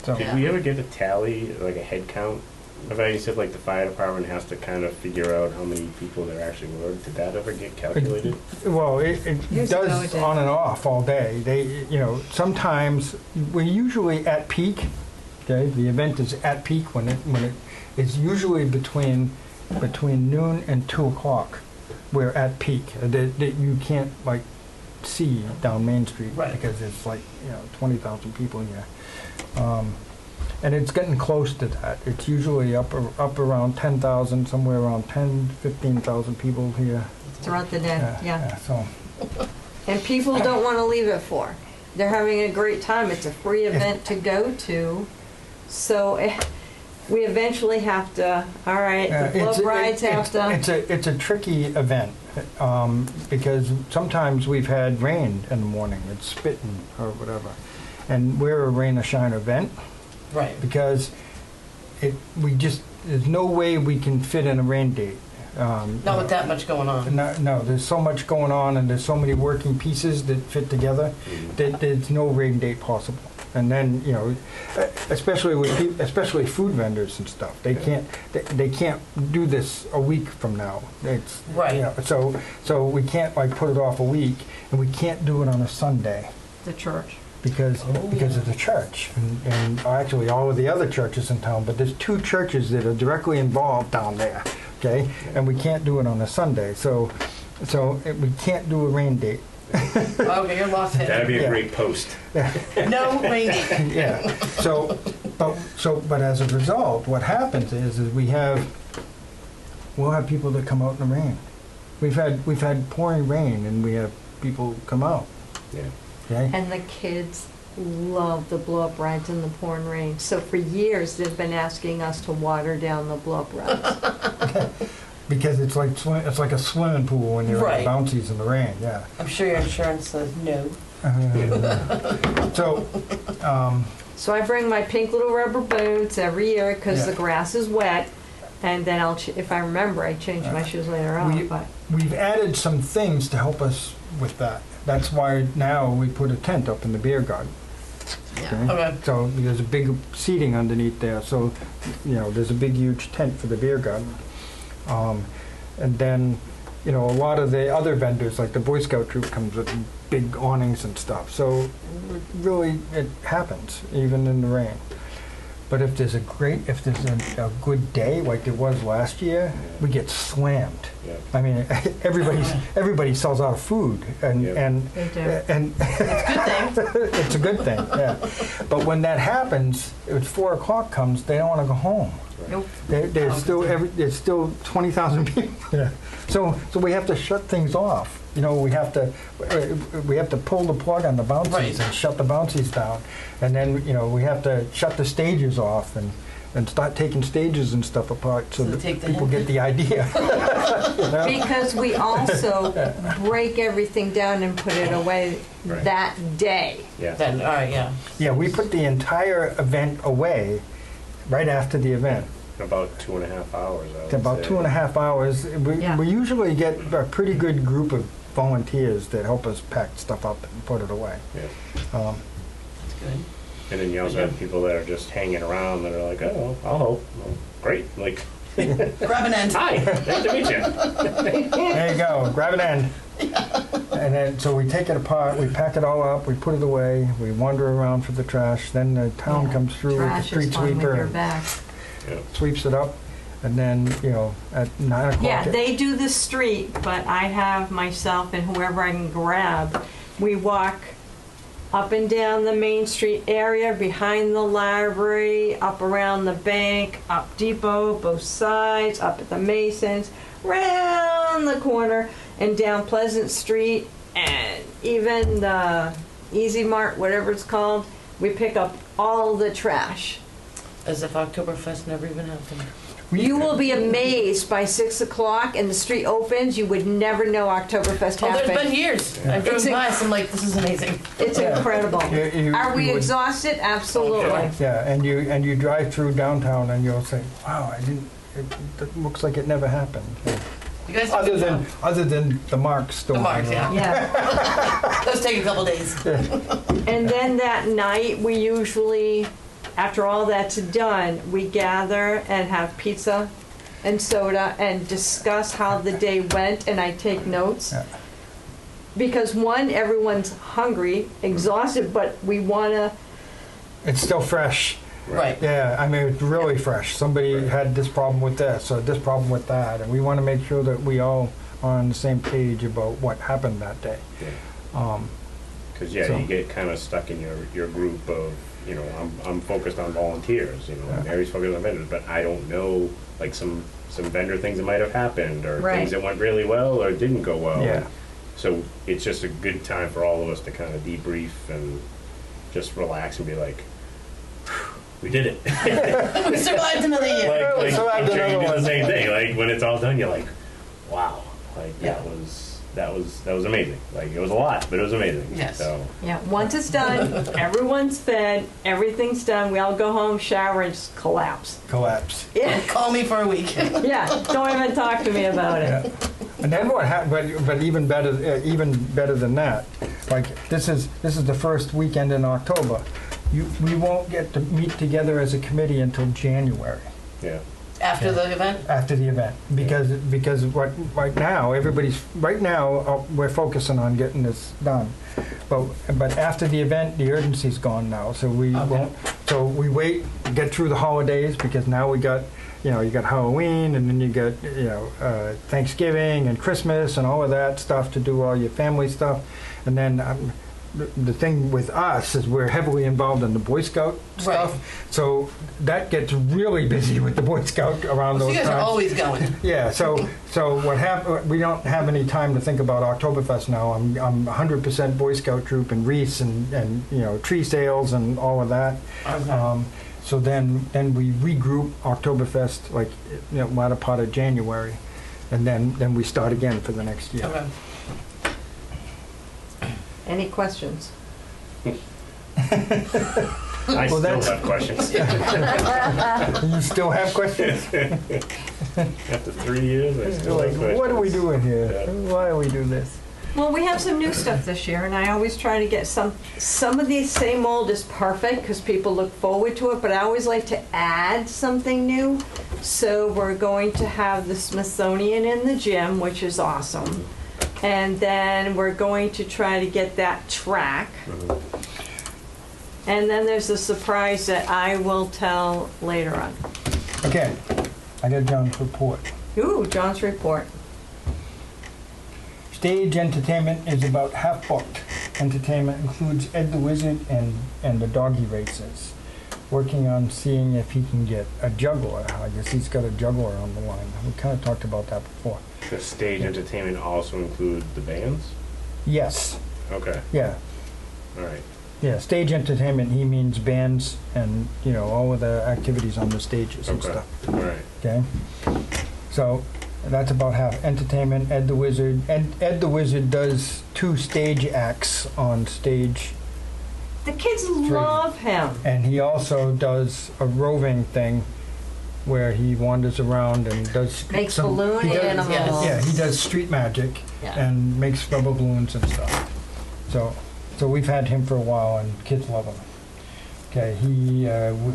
So, Did we ever get a tally, like a head count? Of how you said like the fire department has to kind of figure out how many people there actually were. Did that ever get calculated? well, it Years ago does it did. on and off all day. They, sometimes we're usually at peak. Okay, the event is at peak when it is usually between noon and 2 o'clock. We're at peak. That you can't see down Main Street Right. because it's 20,000 people here. And it's getting close to that. It's usually up around 10,000, somewhere around 15,000 people here. Throughout the day, yeah. So, And people don't want to leave it for. They're having a great time. It's a free event to go to. So we eventually have to, all right, the club rides have to. It's a tricky event because sometimes we've had rain in the morning. It's spitting or whatever. And we're a rain or shine event. Right. Because there's no way we can fit in a rain date. Not with that much going on. No, there's so much going on and there's so many working pieces that fit together that there's no rain date possible. And then, especially food vendors and stuff, they can't do this a week from now. It's Right. So we can't put it off a week, and we can't do it on a Sunday. The church. because of the church, and actually all of the other churches in town, but there's 2 churches that are directly involved down there, okay? And we can't do it on a Sunday, so we can't do a rain date. Okay, you're lost. That'd be a Yeah. great post. No rain date. Yeah, but as a result, what happens is we'll have people that come out in the rain. We've had pouring rain, and we have people come out, Yeah. okay? And the kids love the blow-up rides in the pouring rain. So for years, they've been asking us to water down the blow-up rides. Because it's like a swimming pool when you're Right. at bouncies in the rain, yeah. I'm sure your insurance says no. So, So I bring my pink little rubber boots every year because the Yeah. grass is wet. And then if I remember, I change my shoes later on. But we've added some things to help us with that. That's why now we put a tent up in the beer garden. yeah. Okay. So there's a big seating underneath there, so, there's a big huge tent for the beer garden. And then, a lot of the other vendors, like the Boy Scout troop comes with big awnings and stuff. So really, it happens, even in the rain. But if there's a good day, like there was last year, we get slammed. Yeah. I mean, everybody sells out of food, and Yeah. and They do. and it's a good thing. Yeah. But when that happens, if 4 o'clock comes, they don't want to go home. Nope. There's still 20,000 people there. So we have to shut things off. We have to pull the plug on the bouncies Right. and shut the bouncies down, and then we have to shut the stages off and start taking stages and stuff apart so So that take the people hint. get the idea. Because we also break everything down and put it away Right. that day. Yeah. Then, all right, yeah. Yeah, we put the entire event away right after the event. About 2.5 hours. I would About say. 2.5 hours. Yeah. We usually get a pretty good group of volunteers that help us pack stuff up and put it away. Yeah. Um, That's good. And then you also have people that are just hanging around that are like, oh, I'll help. Well, great. Like, Grab an end. hi, nice to meet you. There you go, grab an end. And then, so we take it apart, we pack it all up, we put it away, we wander around for the trash, then the town comes through with the Trash street is fun with sweeper your and back. Yeah. sweeps it up, and then, at 9 o'clock. Yeah, they do the street, but I have myself and whoever I can grab. We walk up and down the Main Street area, behind the library, up around the bank, up Depot, both sides, up at the Masons, round the corner, and down Pleasant Street, and even the Easy Mart, whatever it's called. We pick up all the trash. As if Octoberfest never even happened. You will be amazed by 6 o'clock and the street opens. You would never know Oktoberfest Oh, there's been happened. years. I drove It's by, so I'm like, this is amazing. It's Yeah. incredible. Are we You would- exhausted? Absolutely. Yeah, and you drive through downtown and you'll say, wow, it looks like it never happened. You guys have good Other than the Marks store. The Marks, yeah. Yeah. Those take a couple days. And then that night, we usually, after all that's done, we gather and have pizza and soda and discuss how the day went, and I take notes. Yeah. Because one, everyone's hungry, exhausted, but we want to, It's still fresh. Right. Yeah, I mean, it's really fresh. Somebody had this problem with this or this problem with that, and we want to make sure that we all are on the same page about what happened that day. Because So- you get kind of stuck in your group of, I'm focused on volunteers, Yeah. Mary's focused on vendors, but I don't know, like some vendor things that might have happened, or Right. things that went really well or didn't go well. Yeah. So it's just a good time for all of us to kind of debrief and just relax and be like, we did it. We survived another year. like So I'm I've sure done you do another the same one. thing. Like when it's all done, you're like, wow, like Yeah. that was amazing. Like it was a lot, but it was amazing. Yes. So yeah, once it's done, everyone's fed, everything's done, we all go home, shower, and just collapse. Collapse. Yeah, Call me for a week. yeah, don't even talk to me about Yeah. it. And then what happened? But even better than that. Like this is the first weekend in October. We won't get to meet together as a committee until January. yeah. After the event? After the event, because right now, we're focusing on getting this done. But after the event, the urgency's gone now, so we Okay. won't, so we wait, get through the holidays, because now we got, you got Halloween, and then you got, Thanksgiving and Christmas and all of that stuff to do all your family stuff. And then the thing with us is we're heavily involved in the Boy Scout stuff. Right. So that gets really busy with the Boy Scout around So those you guys times. are always going. Yeah, so we don't have any time to think about Octoberfest now. I'm 100% Boy Scout troop and wreaths and tree sales and all of that. Okay. So then we regroup Oktoberfest latter part of January, and then we start again for the next year. Okay. Any questions? I Well, still that's- have questions. You still have questions? After 3 years, I still have questions. What are we doing here? Yeah. Why do we do this? Well, we have some new stuff this year, and I always try to get some of these same old is perfect because people look forward to it, but I always like to add something new. So we're going to have the Smithsonian in the gym, which is awesome. And then we're going to try to get that track. And then there's a surprise that I will tell later on. Okay, I got John's report. Ooh, John's report. Stage entertainment is about half booked. Entertainment includes Ed the Wizard and the doggy races. Working on seeing if he can get a juggler. I guess he's got a juggler on the line. We kind of talked about that before. The stage entertainment also include the bands? Yes, Okay, yeah. all right. Yeah, stage entertainment, he means bands and, all of the activities on the stages and Okay, stuff, all right. okay? So, that's about half. Entertainment, Ed the Wizard. Ed the Wizard does 2 stage acts on stage, The kids love him. and he also does a roving thing where he wanders around and does... Makes some- balloon he does- animals. Yeah, he does street magic Yeah. and makes rubber balloons and stuff. So we've had him for a while, and kids love him. Okay, he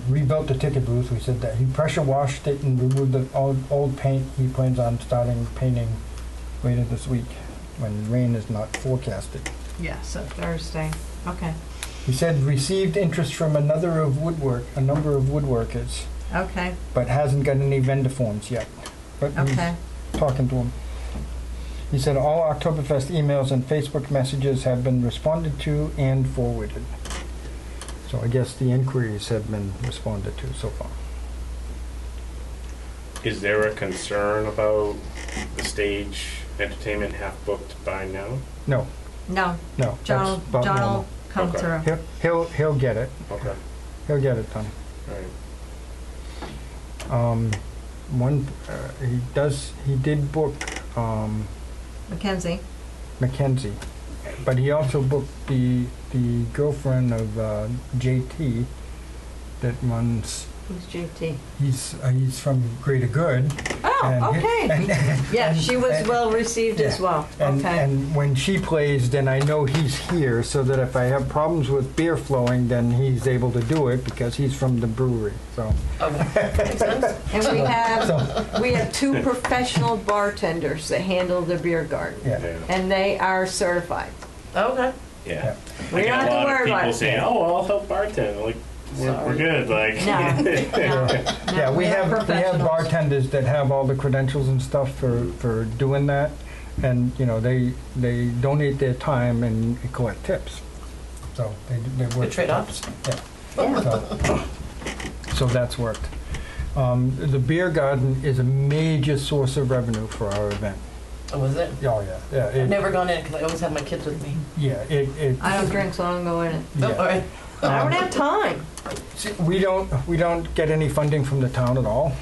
rebuilt the ticket booth. We said that he pressure washed it and removed the old paint. He plans on starting painting later this week when rain is not forecasted. Yeah, so Thursday. Okay. He said received interest from a number of woodworkers, Okay. but hasn't got any vendor forms yet. But Okay. he's talking to them. He said all Oktoberfest emails and Facebook messages have been responded to and forwarded. So I guess the inquiries have been responded to so far. Is there a concern about the stage entertainment half booked by now? No, No, no. John that's about will normal. come Okay. through. He'll get it. Okay, He'll get it done. all right. He did book Mackenzie. Mackenzie, but he also booked the girlfriend of JT that runs. Who's JT? He's from Greater Good. Oh, and okay. Yeah, she was and- well received as yeah. well. And, Okay. and when she plays, then I know he's here, so that if I have problems with beer flowing, then he's able to do it because he's from the brewery. So, Okay. Makes sense. And we have 2 professional bartenders that handle the beer garden, yeah. Yeah. and they are certified. Okay. Yeah. We I don't got have a to lot worry of about people it. saying, "Oh, I'll help bartend." Like, we're Sorry. good. Like, Yeah, we have professionals. bartenders that have all the credentials and stuff for doing that, and they donate their time and collect tips. So they work. Good trade-offs. Yeah. Yeah. So that's worked. The beer garden is a major source of revenue for our event. Oh, was it? Oh yeah, I've never gone in because I always have my kids with me. Yeah, it. I don't drink, so I don't go in it. Oh, Yeah. all right. I don't have time. See, we don't get any funding from the town at all.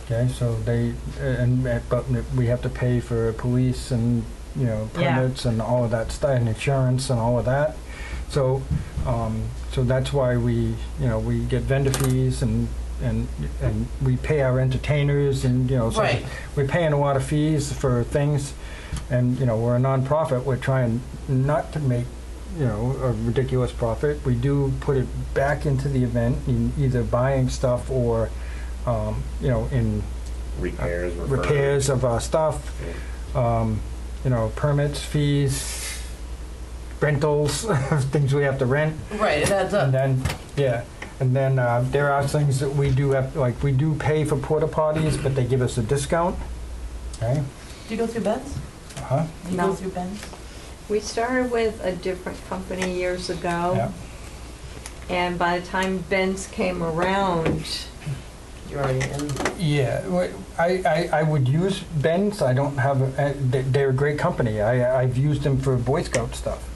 Okay, so but we have to pay for police and Yeah. permits and all of that stuff and insurance and all of that. So that's why we get vendor fees and we pay our entertainers and so Right. we're paying a lot of fees for things, and we're a nonprofit. We're trying not to make a ridiculous profit. We do put it back into the event in either buying stuff or in repairs, repairs of our stuff, you know, permits, fees, rentals, things we have to rent. Right, it adds And up. then, yeah, and then there are things that we do have, like, we do pay for porta potties, but they give us a discount, okay? Do you go through Ben's? Uh-huh, Do you No. go through Ben's? We started with a different company years ago. yeah. And by the time Ben's came around, You're already in. Yeah, I would use Ben's. I don't have, they're a great company. I've used them for Boy Scout stuff.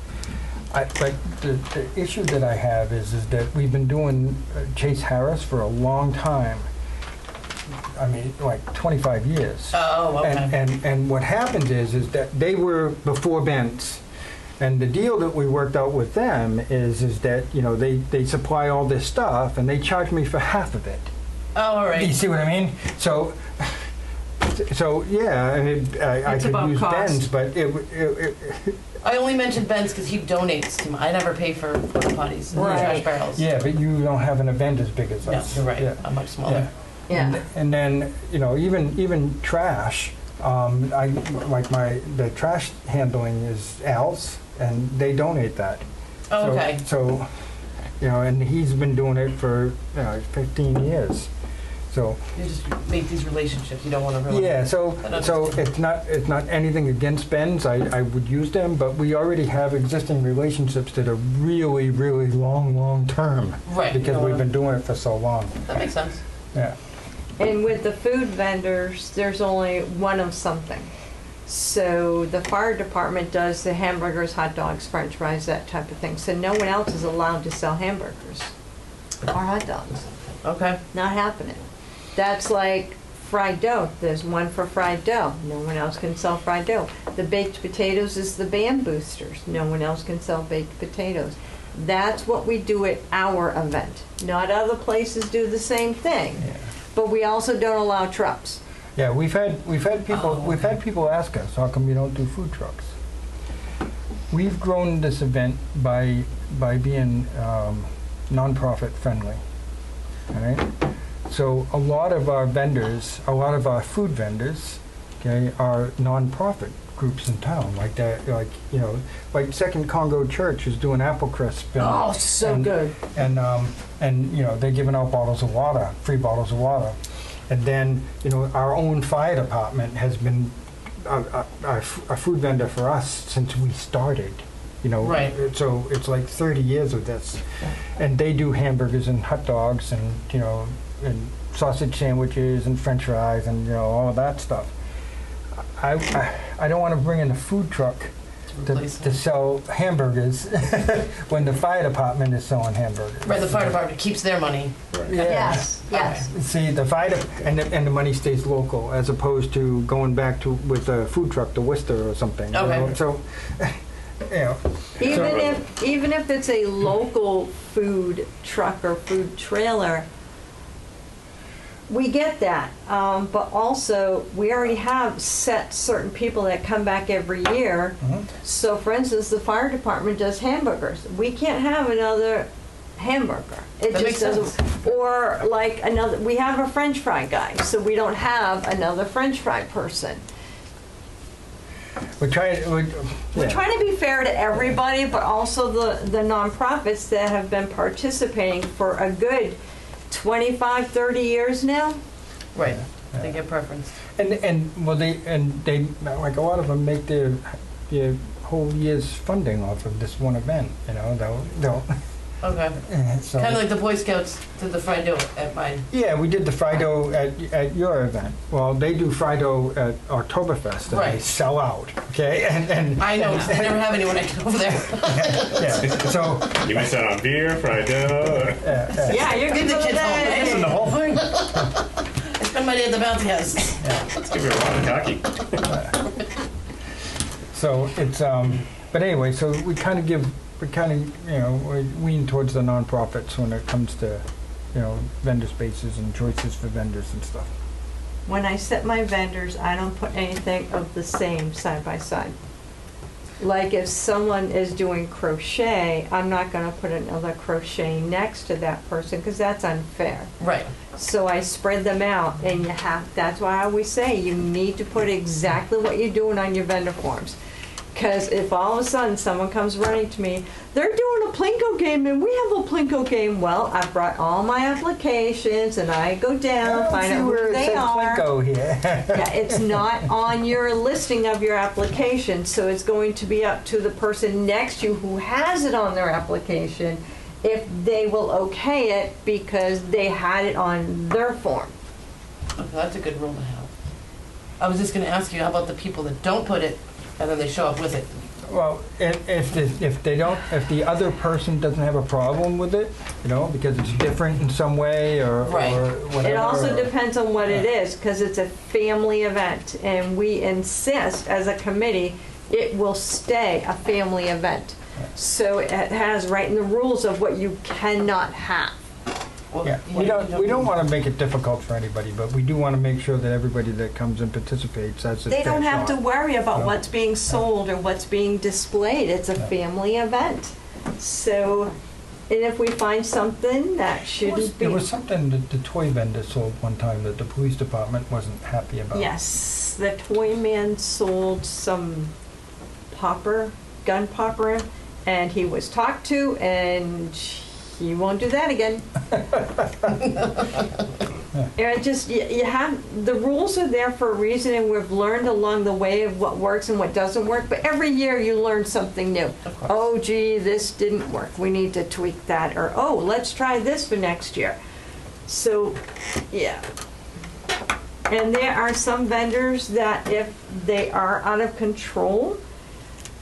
But the issue that I have is that we've been doing Chase Harris for a long time. I mean, like 25 years. Oh, okay. And what happens is that they were before Ben's. And the deal that we worked out with them is that, you know, they supply all this stuff and they charge me for half of it. Oh, all You right. see what I mean? So yeah, I mean, I It's could about use cost. Ben's, but I only mentioned Ben's because he donates to I never pay for porta potties and Right. trash barrels. yeah, but you don't have an event as big as No, us. you're right. Yeah. I'm much smaller. yeah. And then, you know, even trash, the trash handling is Al's, and they donate that. Oh, okay. So, you know, and he's been doing it for 15 years. So, You just make these relationships. You don't want to ruin. yeah, so I understand. it's not anything against Ben's. I would use them, but we already have existing relationships that are really, really long term. Right. you Because don't we've wanna- been doing it for so long. That makes sense. Yeah. And with the food vendors, there's only one of something. So the fire department does the hamburgers, hot dogs, french fries, that type of thing. So no one else is allowed to sell hamburgers or hot dogs. Okay. Not happening. That's like fried dough. There's one for fried dough. No one else can sell fried dough. The baked potatoes is the band boosters. No one else can sell baked potatoes. That's what we do at our event. Not other places do the same thing. Yeah. But we also don't allow trucks. Yeah, we've had people Oh, we've had people ask us, how come you don't do food trucks? We've grown this event by being nonprofit friendly. All right. So a lot of our vendors, a lot of our food vendors, okay, are nonprofit groups in town, like that, like, you know, like Second Congo Church is doing apple crisp. And, Oh, so and- good. and you know, they're giving out bottles of water, free bottles of water. And then, you know, our own fire department has been a food vendor for us since we started. You know, Right. So it's like 30 years of this, and they do hamburgers and hot dogs and, you know, and sausage sandwiches and French fries and, you know, all of that stuff. I don't want to bring in a food truck to Replace to them. sell hamburgers when the fire department is selling hamburgers. Right. The fire department keeps their money. Right. Yeah. Yes, yes. See, the and the money stays local as opposed to going back to with a food truck to Worcester or something. You Okay. know? So, you know, Even if it's a local food truck or food trailer, we get that. But also, we already have set certain people that come back every year. mhm. So, for instance, the fire department does hamburgers. We can't have another hamburger. It That just makes doesn't. sense. Or like another. We have a French fry guy, so we don't have another French fry person. we're trying. We're trying to be fair to everybody, but also the nonprofits that have been participating for a good 25, 30 years now. Right. Yeah. They get preference. And they like a lot of them make their whole year's funding off of this one event. You know, they'll Okay. so. Kind of like the Boy Scouts did the fried dough at mine. Yeah, we did the Frido at your event. Well, they do Frido at Octoberfest, and they Right. sell out. Okay, and I know. I never have anyone I get over there. yeah. So You miss out on beer, fried dough. Yeah, you're Get good the for the kids home, day. listen, the whole thing. I spend my day at the bounty house. Let's give her a walkie-talkie. So it's but anyway, so we kind of we lean towards the nonprofits when it comes to, you know, vendor spaces and choices for vendors and stuff. When I set my vendors, I don't put anything of the same side by side. Like if someone is doing crochet, I'm not gonna put another crochet next to that person, because that's unfair. Right. So I spread them out, and that's why I always say, you need to put exactly what you're doing on your vendor forms. Because if all of a sudden someone comes running to me, they're doing a Plinko game and we have a Plinko game. Well, I brought all my applications and I go down, find out who they are. Plinko here. Yeah, it's not on your listing of your application, so it's going to be up to the person next to you who has it on their application if they will okay it because they had it on their form. Okay, that's a good rule to have. I was just gonna ask you, how about the people that don't put it and then they show up with it? Well, if the other person doesn't have a problem with it, because it's different in some way or Right. or whatever. It also depends on what it is, because it's a family event, and we insist as a committee, it will stay a family event. So it has right in the rules of what you cannot have. Well, Yeah, we don't want to make it difficult for anybody, but we do want to make sure that everybody that comes and participates has a They don't fair have to shot. worry about No. what's being sold or what's being displayed. It's a family event. So, and if we find something that shouldn't be. There was something that the toy vendor sold one time that the police department wasn't happy about. Yes, the toy man sold some gun popper, and he was talked to, and he won't do that again. And you have, the rules are there for a reason, and we've learned along the way of what works and what doesn't work, but every year you learn something new. Oh, gee, this didn't work, we need to tweak that, or, oh, let's try this for next year. So, yeah. And there are some vendors that if they are out of control,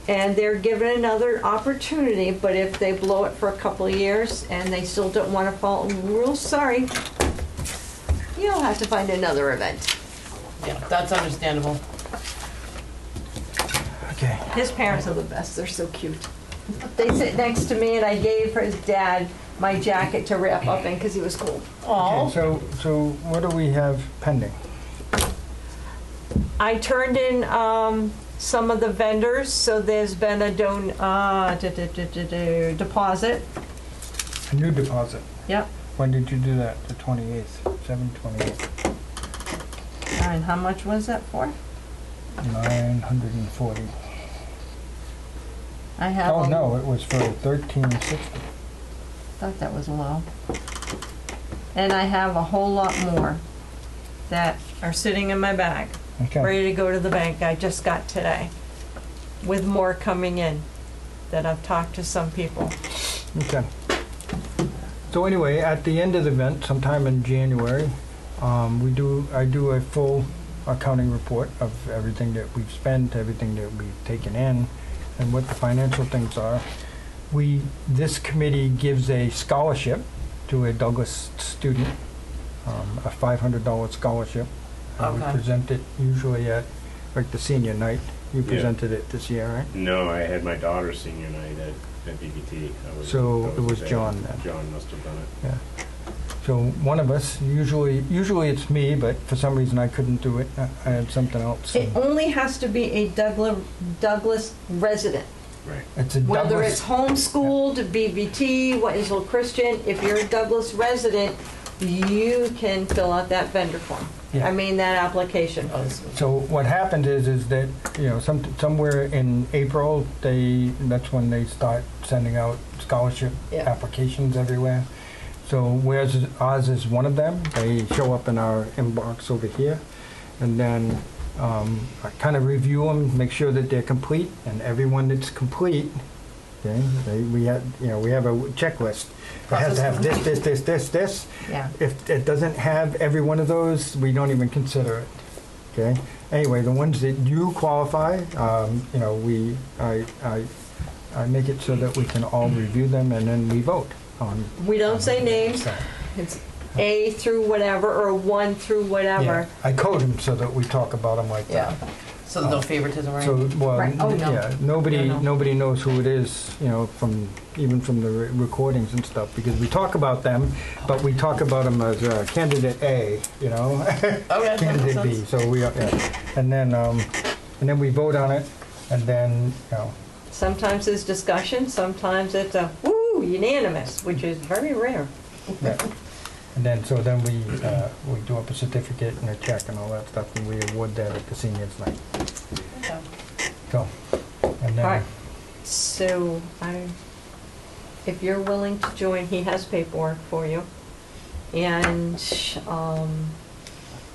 and they're given another opportunity, but if they blow it for a couple of years and they still don't want to follow the rules, sorry, you'll have to find another event. Yeah, that's understandable. Okay. His parents are the best, they're so cute. They sit next to me, and I gave his dad my jacket to wrap up in because he was cold. Oh, Okay, so what do we have pending? I turned in some of the vendors, so there's been a deposit. A new deposit. Yep. When did you do that? The 28th, 7/28. And how much was that for? 940. I have. Oh, no, it was for 1360. Thought that was low. And I have a whole lot more that are sitting in my bag, Okay. ready to go to the bank. I just got today, with more coming in that I've talked to some people. Okay. So anyway, at the end of the event, sometime in January, I do a full accounting report of everything that we've spent, everything that we've taken in, and what the financial things are. This committee gives a scholarship to a Douglas student, a $500 scholarship. And Okay. we present it usually at, like, the senior night. You Yeah. presented it this year, right? No, I had my daughter's senior night at BBT. So it was there. John then. John must have done it. Yeah. So one of us, usually it's me, but for some reason I couldn't do it. I had something else. It only has to be a Douglas resident. Right. It's a Whether Douglas. it's homeschooled, BBT, Whitensville Christian, if you're a Douglas resident, you can fill out that vendor form. Yeah. I mean, that application. So what happened is that, somewhere in April, that's when they start sending out scholarship Yeah. applications everywhere. So whereas ours is one of them, they show up in our inbox over here. And then I kind of review them, make sure that they're complete, and everyone that's complete, okay, we have a checklist. It has to have this. Yeah. If it doesn't have every one of those, we don't even consider it. Okay. Anyway, the ones that you qualify, I make it so that we can all review them and then we vote on. We don't say names. Okay. It's A through whatever, or 1 through whatever. Yeah, I code them so that we talk about them like yeah. that. So there's no favoritism, right? So, well, Right. Oh, no. yeah, nobody No. nobody knows who it is, even from the recordings and stuff, because we talk about them, but we talk about them as candidate A, Okay, that makes candidate B. sense. So and then we vote on it, and then Sometimes there's discussion, sometimes it's a woo unanimous, which is very rare. Yeah. And then, so then we do up a certificate and a check and all that stuff, and we award that at the seniors night. Okay. So, and All right. then, So if you're willing to join, he has paperwork for you. And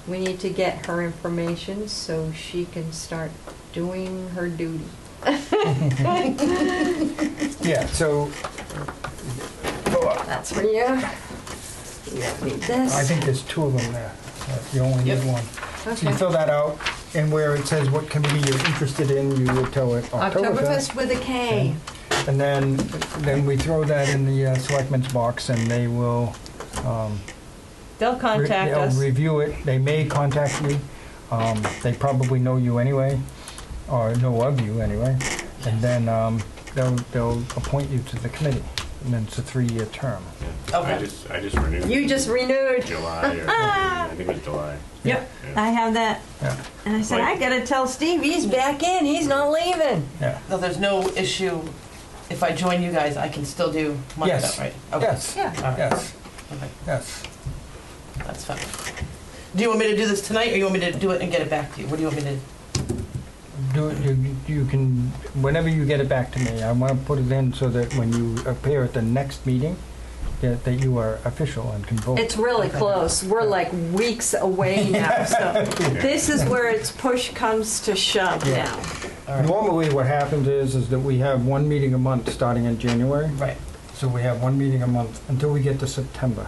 we need to get her information so she can start doing her duty. yeah, so, That's for you. You need this. I think there's 2 of them there. You only need Yep. one. So you Okay. fill that out, and where it says what committee you're interested in, you would tell it Octoberfest with a K. And then we throw that in the selectmen's box, and they will They'll contact they'll us. review it. They may contact you. They probably know you anyway, or know of you anyway. And then they'll appoint you to the committee, and then it's a 3-year term. Yeah. Okay. I just renewed. You just renewed. July or I think it was July. Yep, Yeah. I have that. Yeah, And I said, Like- I gotta tell Steve he's back in, he's not leaving. yeah. So there's no issue, if I join you guys, I can still do Monday, Yes. right? Okay. Yes, Yeah. All right. yes, Okay, yes. that's fine. Do you want me to do this tonight, or you want me to do it and get it back to you? What do you want me to? Do it, you can, whenever you get it back to me, I want to put it in so that when you appear at the next meeting, that you are official and can vote. It's really close. We're like weeks away now, so this is where it's push comes to shove Yeah. now. All right. Normally, what happens is that we have 1 meeting a month starting in January. Right. So we have 1 meeting a month until we get to September.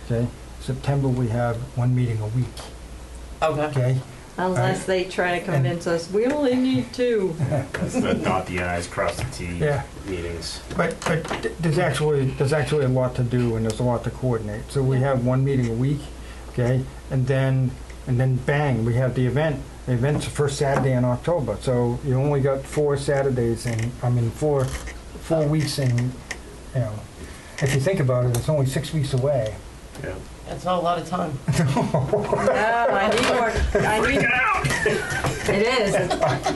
Okay? September, we have 1 meeting a week. Okay. Okay? Unless they try to convince us, we only need 2. That's the dot the i's, cross the t Yeah. meetings. But there's actually a lot to do, and there's a lot to coordinate. So we have 1 meeting a week, okay? And then bang, we have the event. The event's the first Saturday in October. So you only got 4 Saturdays and 4 weeks in, you know. If you think about it, it's only 6 weeks away. Yeah. That's not a lot of time. No, I need more. It is.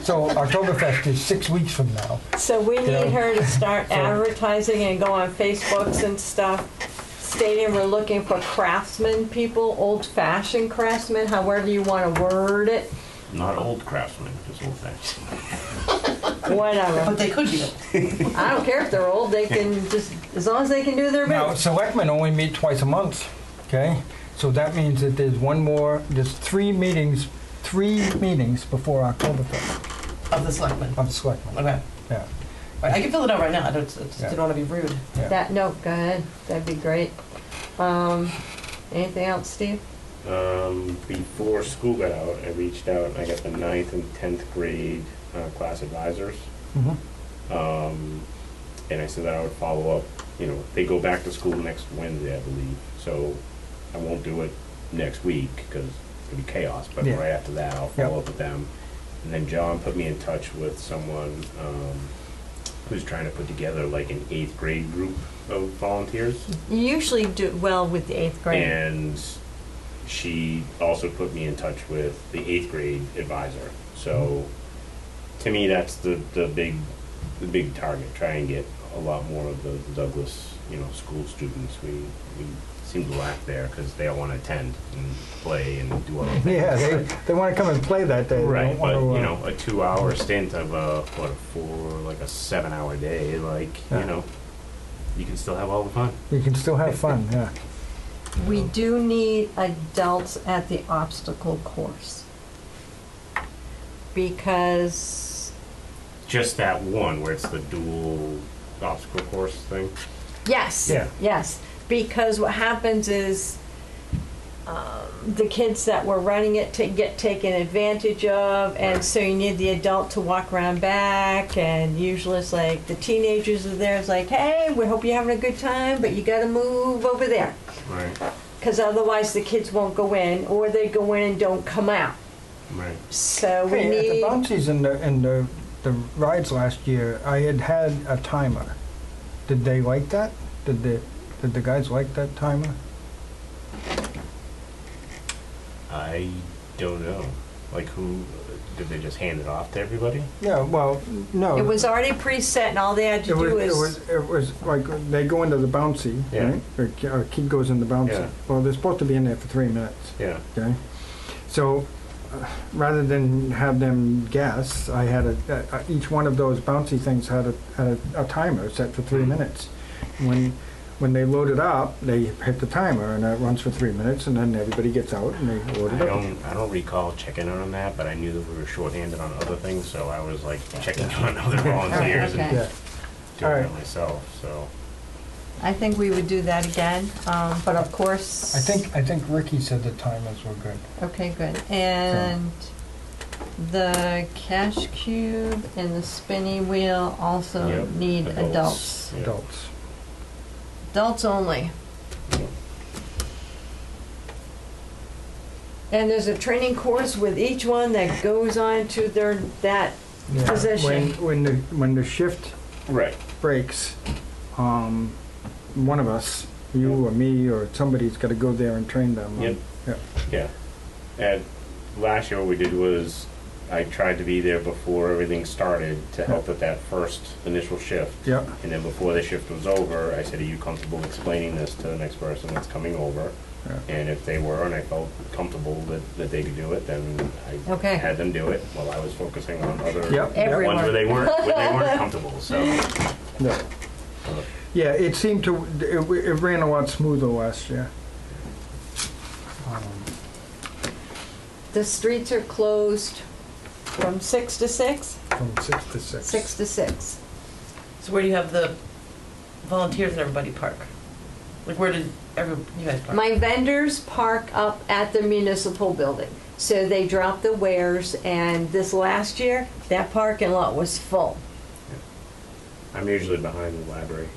So Octoberfest is 6 weeks from now. So we need Yeah. her to start So- advertising and go on Facebooks and stuff, stating we're looking for craftsmen people, old-fashioned craftsmen, however you want to word it, Not old craftsmen, just old fashioned. whatever. But they could be. I don't care if they're old, they can just, as long as they can do their Now, bit. selectmen only meet twice a month, okay? So that means that there's 3 meetings before Oktoberfest Of the selectmen. of the selectmen. Okay. Yeah, All right, I can fill it out right now. I just Yeah. didn't want to be rude. yeah. That, no, go ahead, that'd be great. Anything else, Steve? Before school got out, I reached out, I got the 9th and 10th grade class advisors. Mhm. And I said that I would follow up, they go back to school next Wednesday, I believe. So I won't do it next week because it'll be chaos, but Yeah. right after that, I'll follow up with them. And then John put me in touch with someone who's trying to put together like an 8th grade group of volunteers. You usually do well with the 8th grade. And she also put me in touch with the 8th grade advisor. So to me, that's the big target. Try and get a lot more of the Douglas, school students. We seem to lack there because they all want to attend and play and do all the things. Yeah, they want to come and play that day. They Right, don't but wanna, a 2-hour stint of a 7-hour day, Yeah. you can still have all the fun. you can still have fun, yeah. We do need adults at the obstacle course. Because, Just that one where it's the dual obstacle course thing. yes, Yeah. yes. Because what happens is the kids that were running it get taken advantage of, and so you need the adult to walk around back, and usually it's like the teenagers are there. It's like, hey, we hope you're having a good time, but you got to move over there. Right, Because otherwise the kids won't go in, or they go in and don't come out. right. So we Hey, at need. the bouncies and the rides last year, I had a timer. Did they like that? Did the guys like that timer? I don't know. Like who, did they just hand it off to everybody? Yeah, well, no. It was already preset, and all they had to do is. It was like, they go into the bouncy, Yeah. right? Or a kid goes in the bouncy. Yeah. Well, they're supposed to be in there for 3 minutes, Yeah. okay? So, rather than have them guess, I had each one of those bouncy things had a timer set for 3 minutes. When they load it up, they hit the timer, and it runs for 3 minutes, and then everybody gets out and they load it up. I don't recall checking on that, but I knew that we were shorthanded on other things, so I was like checking on other volunteers Okay. and Yeah. doing All it right. myself, so. I think we would do that again, but of course. I think Ricky said the timers were good. Okay, good. And the cash cube and the spinning wheel also Yep, need adults. Yeah. Adults. Adults only. Yeah. And there's a training course with each one that goes on to that Yeah. position. When the shift Right. breaks, one of us, you or me or somebody's got to go there and train them. Yep. Yeah. Yeah. And last year what we did was I tried to be there before everything started to help with that first initial shift. Yeah. And then before the shift was over, I said, are you comfortable explaining this to the next person that's coming over? Yeah. And if they were, and I felt comfortable that they could do it, then I Okay. had them do it while I was focusing on other Yep. Everyone. ones where they weren't comfortable, so. Yeah. Yeah, it seemed to, it ran a lot smoother last year. The streets are closed from 6 to 6? From 6 to 6. 6 to 6. So where do you have the volunteers and everybody park? Like where did you guys park? My vendors park up at the municipal building. So they drop the wares, and this last year, that parking lot was full. I'm usually behind the library,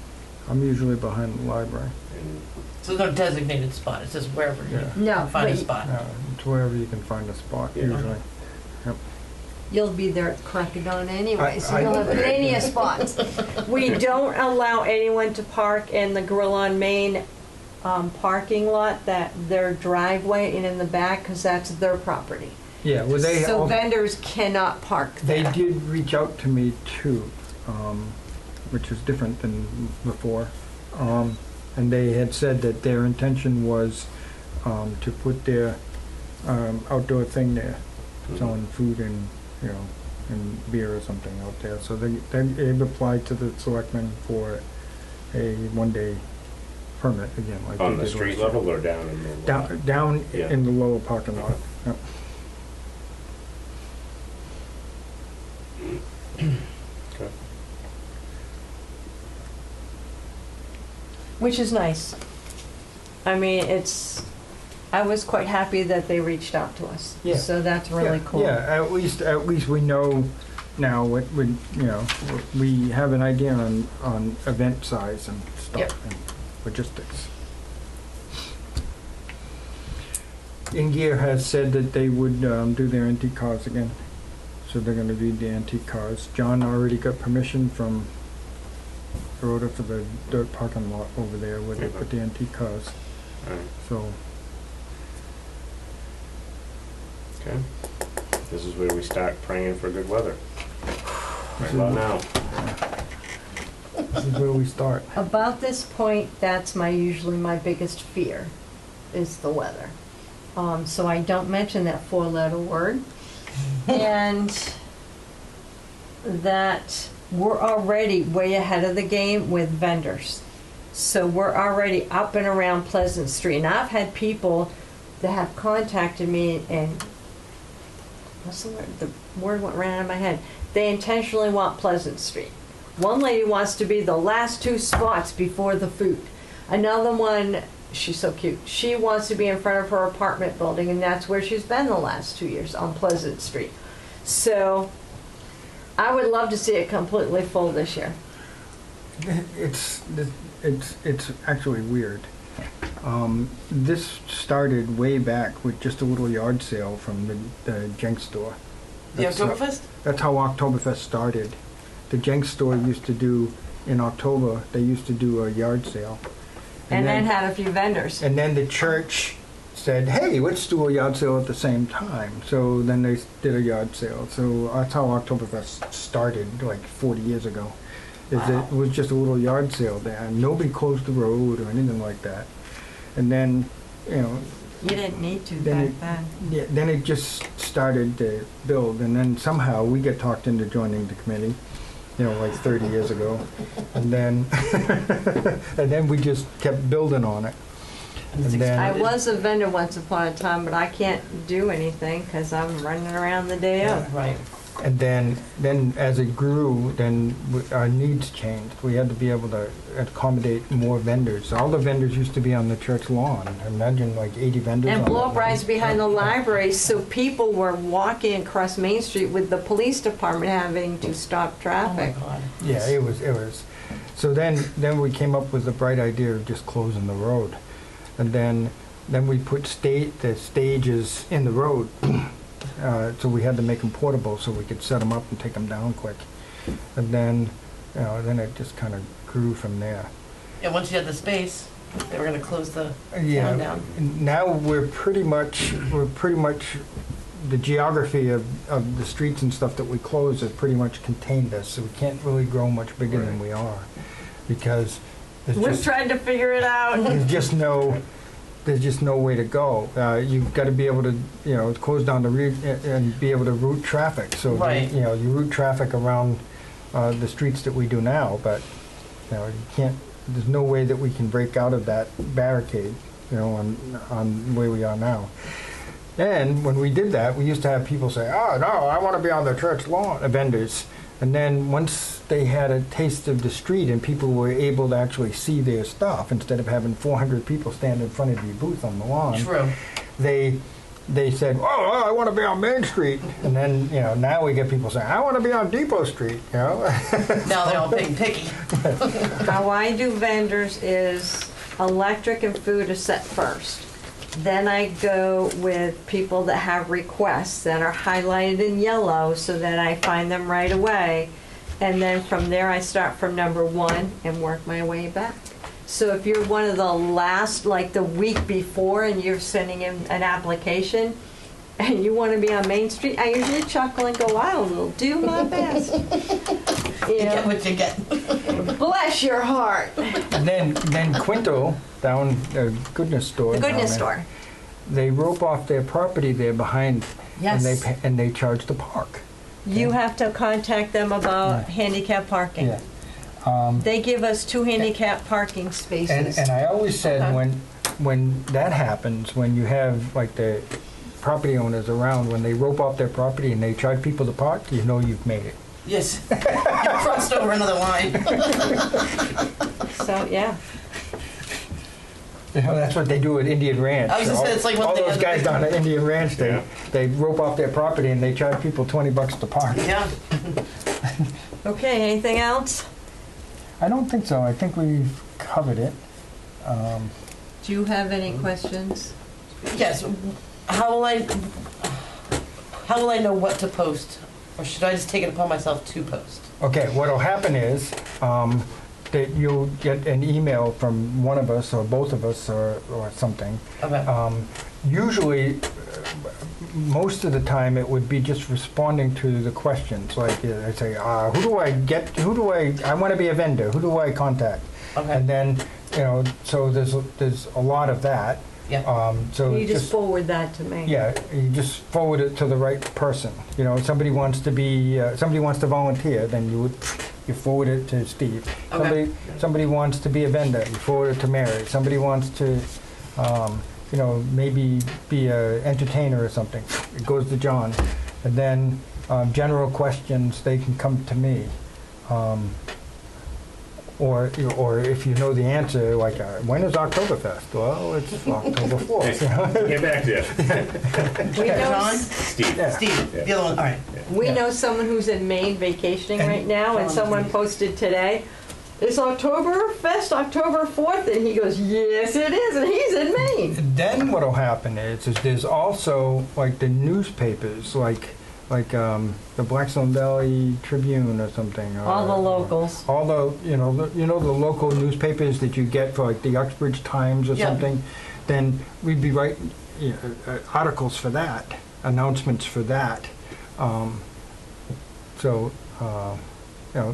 I'm usually behind the library. and So there's no designated spot, it's just wherever you Yeah. No, can find a but spot. It's wherever you can find a spot, Yeah. usually. you'll be there at crack of dawn anyway, so I- you'll have plenty of spots. We don't allow anyone to park in the Grill on Main parking lot, that their driveway and in the back, because that's their property. Yeah, well, So vendors cannot park they there. did reach out to me too, which is different than before. And they had said that their intention was to put their outdoor thing there, selling food and, and beer or something out there. So they've applied to the selectmen for a one-day permit again, like on they the did street last year. level or down in the? Down Yeah. in the lower parking lot. Yep. Okay. Which is nice. I mean, I was quite happy that they reached out to us. Yeah. So that's really Yeah, cool. Yeah, at least we know now what we have an idea on event size and stuff Yep. and logistics. In-Gear has said that they would do their antique cars again, so they're gonna do the antique cars. John already got permission from Rhoda for the dirt parking lot over there where they put the antique cars, Alright, so. okay. This is where we start praying for good weather. Right about now. This is where we start. About this point, that's usually my biggest fear, is the weather. So I don't mention that four-letter word. And that we're already way ahead of the game with vendors. So we're already up and around Pleasant Street. And I've had people that have contacted me and, what's the word? The word went right out of my head. They intentionally want Pleasant Street. One lady wants to be the last two spots before the food. Another one, she's so cute, she wants to be in front of her apartment building, and that's where she's been the last 2 years, on Pleasant Street. So I would love to see it completely full this year. It's actually weird. This started way back with just a little yard sale from the Jenks store. The That's Octoberfest? That's how Oktoberfest started. The Jenks store used to do, in October, they used to do a yard sale. And then had a few vendors. And then the church said, hey, let's do a yard sale at the same time. So then they did a yard sale. So that's how Oktoberfest started, like 40 years ago. It was just a little yard sale there. And nobody closed the road or anything like that. And then, you know, You didn't need to Then back then. yeah, then it just started to build. And then somehow we get talked into joining the committee, you know, like 30 years ago. And then, and then we just kept building on it. And then, I was a vendor once upon a time, but I can't do anything because I'm running around the day of. Right. and then as it grew, then our needs changed. We had to be able to accommodate more vendors. All the vendors used to be on the church lawn. Imagine like 80 vendors. And on blow up that lawn. rides behind the library, so people were walking across Main Street with the police department having to stop Oh my traffic. God. Yeah, it was. So then we came up with the bright idea of just closing the road. And then we put the stages in the road. So we had to make them portable so we could set them up and take them down quick. And then, you know, then it just kind of grew from there. And once you had the space, they were gonna close the Yeah. town down. Now we're pretty much the geography of the streets and stuff that we close has pretty much contained us. So we can't really grow much bigger than we are because there's We've just tried to figure it out. there's just no way to go. You've got to be able to, you know, close down the route and be able to route traffic. So, Right. you know, you route traffic around the streets that we do now, but, you know, you can't, there's no way that we can break out of that barricade, you know, on where we are now. And when we did that, we used to have people say, oh, no, I want to be on the church lawn, vendors. And then once they had a taste of the street and people were able to actually see their stuff, instead of having 400 people stand in front of your booth on the lawn, True. they said, oh, I want to be on Main Street. And then, you know, now we get people saying, I want to be on Depot Street, you know. Now they're all being picky. How I do vendors is electric and food is set first. Then I go with people that have requests that are highlighted in yellow so that I find them right away. And then from there I start from number 1 and work my way back. So if you're one of the last, like the week before, and you're sending in an application and you want to be on Main Street, I usually chuckle and go, I will do my best. You You get know, what you get. bless your heart. And then Quinto, down the Goodness Store. The down goodness there, store. They rope off their property there behind, Yes. and they charge the park. You have to contact them about handicap parking. Yeah. They give us 2 handicap parking And spaces. I always said Okay. when that happens, when you have like the property owners around, when they rope off their property and they charge people to park, you know you've made it. Yes. You crossed over another line. So, yeah. You know, that's what they do at Indian Ranch. I was gonna say, it's like when all they those have- guys down at Indian Ranch, Yeah. they rope off their property and they charge people $20 to park. Yeah. Okay, anything else? I don't think so. I think we've covered it. Do you have any questions? Yes. How will I know what to post? Or should I just take it upon myself to post? Okay, what'll happen is that you'll get an email from one of us or both of us or something. Okay. Usually, most of the time, it would be just responding to the questions. Like I say, who do I want to be a vendor. Who do I contact? Okay. And then, you know, so there's a lot of that. Yeah. So You just forward that to me. yeah, you just forward it to the right person. You know, somebody wants to volunteer, then you forward it to Steve. Okay. Somebody wants to be a vendor, you forward it to Mary. Somebody wants to, you know, maybe be an entertainer or something, it goes to John. And then general questions, they can come to me. Or if you know the answer, like, when is Octoberfest? Well, it's October 4th. You know? Get back there. We know, John? Steve. Yeah. Steve, Yeah. the other one. All right. we Yeah. know someone who's in Maine vacationing And- right now, and John, someone please. posted today, it's Octoberfest, October 4th, and he goes, yes, it is, and he's in Maine. Then what'll happen is there's also like the newspapers, like the Blackstone Valley Tribune or something. All the locals. All the the local newspapers that you get for like the Uxbridge Times or Yeah. something. Then we'd be right. articles for that, announcements for that. So,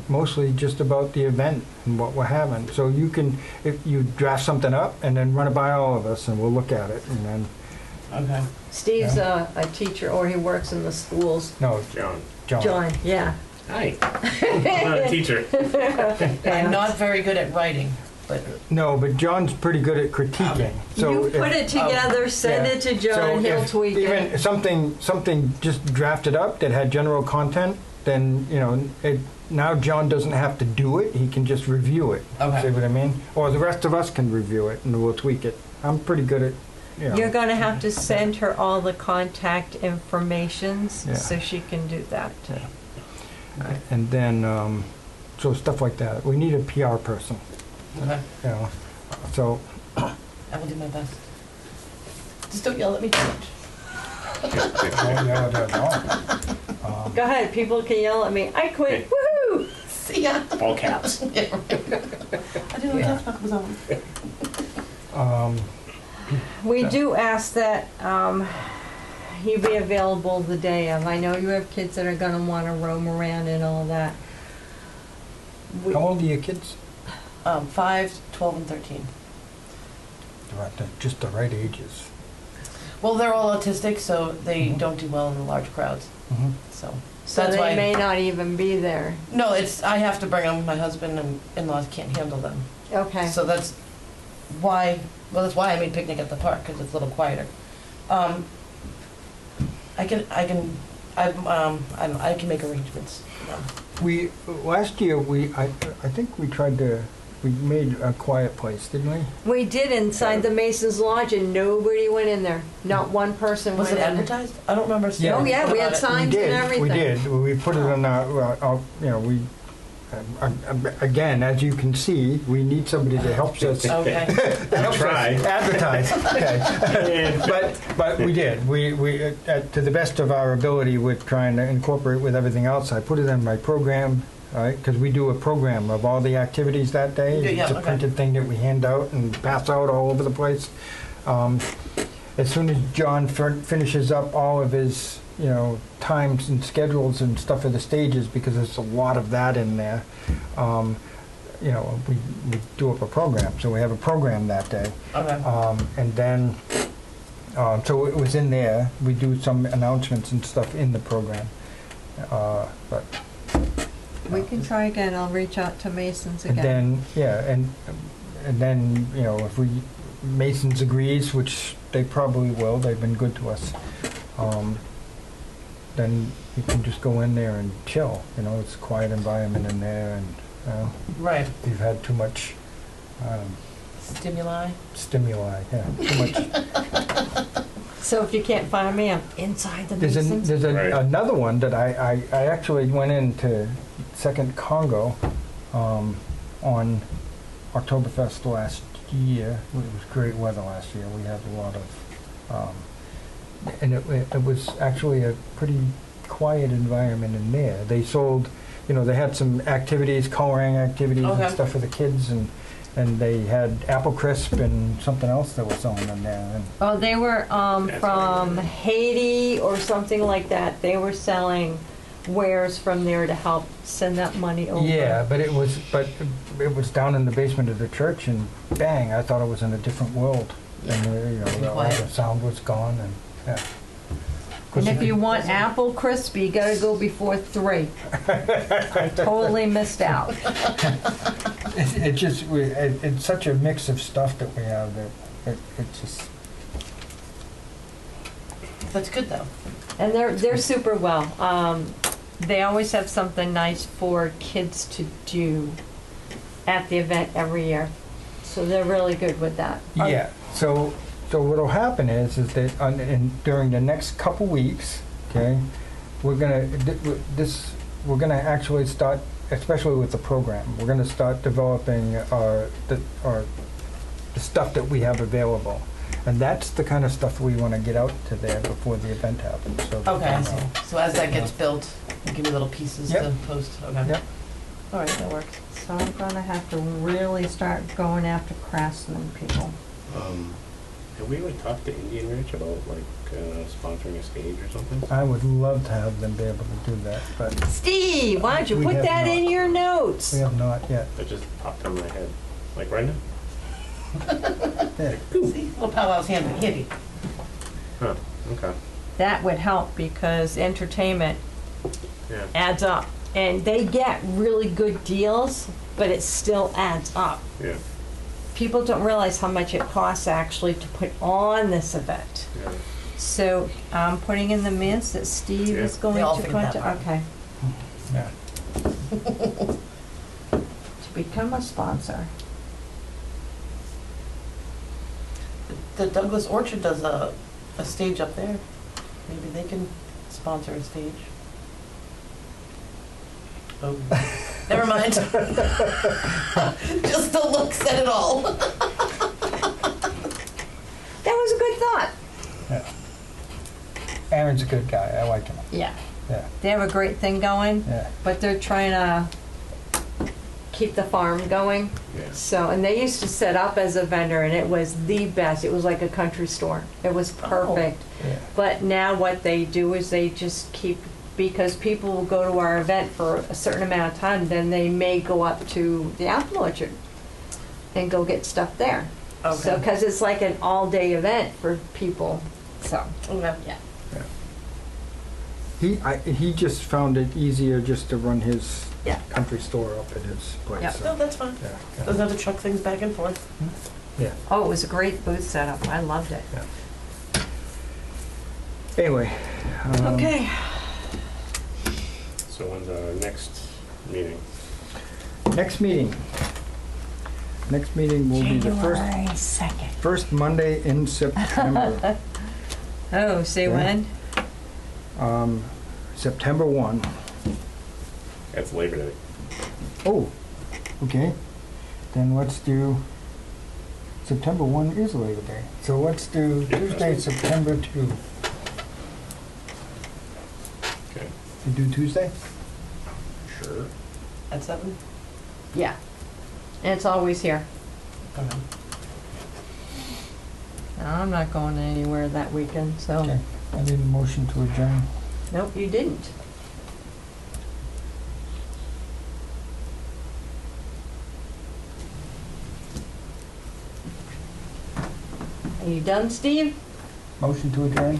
mostly just about the event and what we're having. So you can, if you draft something up and then run it by all of us and we'll look at it and then, Okay. Steve's a teacher, or he works in the schools. no, John. John, yeah. Hi. I'm not a teacher. I'm not very good at writing, but No, but John's pretty good at critiquing. So You if- put it together, send yeah. it to So John, he'll if tweak even it. something just drafted up that had general content, then, now John doesn't have to do it, he can just review it. Okay. See what I mean? Or the rest of us can review it and we'll tweak it. I'm pretty good at, You're gonna have to send her all the contact informations Yeah. so she can do that. And then, so stuff like that. We need a PR person, okay. so, I will do my best. Just don't yell at me too much. Go ahead, people can yell at me, I quit, woohoo! See ya. All caps. I didn't know Yeah. that was on. We do ask that you be available the day of. I know you have kids that are gonna wanna roam around and all that. How old are your kids? 5, 12, and 13. They're at just the right ages. Well, they're all autistic, so they don't do well in the large crowds. Mhm. So So that's they why. may not even be there. No, I have to bring them. My husband and in-laws can't handle them. Okay. So that's why. Well, that's why I made picnic at the park, because it's a little quieter. I can make arrangements. Last year, I think we made a quiet place, didn't we? We did inside the Masons Lodge and nobody went in there. Not one person Was went it in. advertised? I don't remember seeing. Yeah. Oh, yeah, we about had it. signs and everything. We did. We put it on again, as you can see, we need somebody that helps us. Okay. helps Try. us advertise. Okay. but we did. We to the best of our ability, with trying to incorporate with everything else. I put it in my program, right? Because we do a program of all the activities that day. Yeah, It's a okay. printed thing that we hand out and pass out all over the place. As soon as John finishes up all of his, times and schedules and stuff for the stages, because there's a lot of that in there, we do up a program. So we have a program that day. Okay. And then, so it was in there. We do some announcements and stuff in the program. But We can try again. I'll reach out to Masons and again. then, and then, if Masons agrees, which they probably will, they've been good to us, then you can just go in there and chill. It's a quiet environment in there, and Right. you've had too much Stimuli. stimuli. Yeah, too much. So if you can't find me, I'm inside the There's Masons. Right. another one that I actually went into Second Congo on Octoberfest last year. It was great weather last year. We had a lot of, and it was actually a pretty quiet environment in there. They sold, they had some activities, coloring activities Okay. and stuff for the kids, and they had apple crisp and something else that was selling in there. And Oh, they were That's from right. Haiti or something like that. They were selling wares from there to help send that money over. yeah, but it was down in the basement of the church, and bang, I thought I was in a different world. And all the Quiet. sound was gone, and yeah. And if you want apple crispy, you gotta go before 3. I totally missed out. It's such a mix of stuff that we have that it just. That's good though. And they're super well. They always have something nice for kids to do at the event every year. So they're really good with that. Yeah. So what'll happen is that during the next couple weeks, okay, we're gonna actually start, especially with the program, we're gonna start developing the stuff that we have available, and that's the kind of stuff we want to get out to there before the event happens. So that Okay, I they see. know. So as that gets built, you give me little pieces Yep. to post. Okay. Yep. All right, that works. So I'm gonna have to really start going after craftsmen people. Have we ever talked to Indian Ridge about sponsoring a stage or something? I would love to have them be able to do that, but Steve, why don't you We put have that not. in your notes? we have not yet. That just popped in my head, like right now. Yeah. See, little powwow's handy. Huh, okay, That would help because entertainment yeah. adds up. And they get really good deals, but it still adds up. Yeah, People don't realize how much it costs actually to put on this event. yeah. So I'm putting in the minutes that Steve Yeah. is going We all to figured that contact. Okay. Yeah. To become a sponsor. The Douglas Orchard does a stage up there. Maybe they can sponsor a stage. Oh, never mind. Just the look said it all. That was a good thought. Yeah. Aaron's a good guy. I like him. Yeah. Yeah. They have a great thing going, Yeah. but they're trying to keep the farm going. Yeah. So, and they used to set up as a vendor, and it was the best. It was like a country store. It was perfect. Yeah. But now what they do is they just keep, because people will go to our event for a certain amount of time, then they may go up to the apple orchard and go get stuff there. Okay. So, because it's like an all-day event for people. So, Okay. yeah. He just found it easier just to run his Yeah. country store up at his place. Yeah. so, No, that's fine. yeah, yeah. Doesn't have to truck things back and forth. Yeah. Oh, it was a great booth setup. I loved it. Anyway. Okay. So when's our next meeting? Next meeting. Next meeting will be the January 2nd. first Monday in September. Oh, say Okay. when? September 1. That's Labor Day. Oh, okay. Then let's do, September 1 is Labor Day. So let's do Tuesday, September 2. Okay. You do Tuesday? Sure. At 7? Yeah. And it's always here. Okay. No, I'm not going anywhere that weekend, so. Okay. I need a motion to adjourn. Nope, you didn't. Are you done, Steve? Motion to adjourn?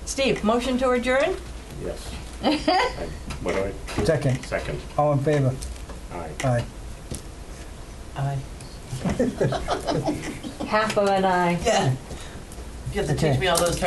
Steve, motion to adjourn? Yes. What do I? Second. Second. All in favor? Aye. Aye. Aye. Half of an eye. Yeah. You have to Okay. teach me all those terms.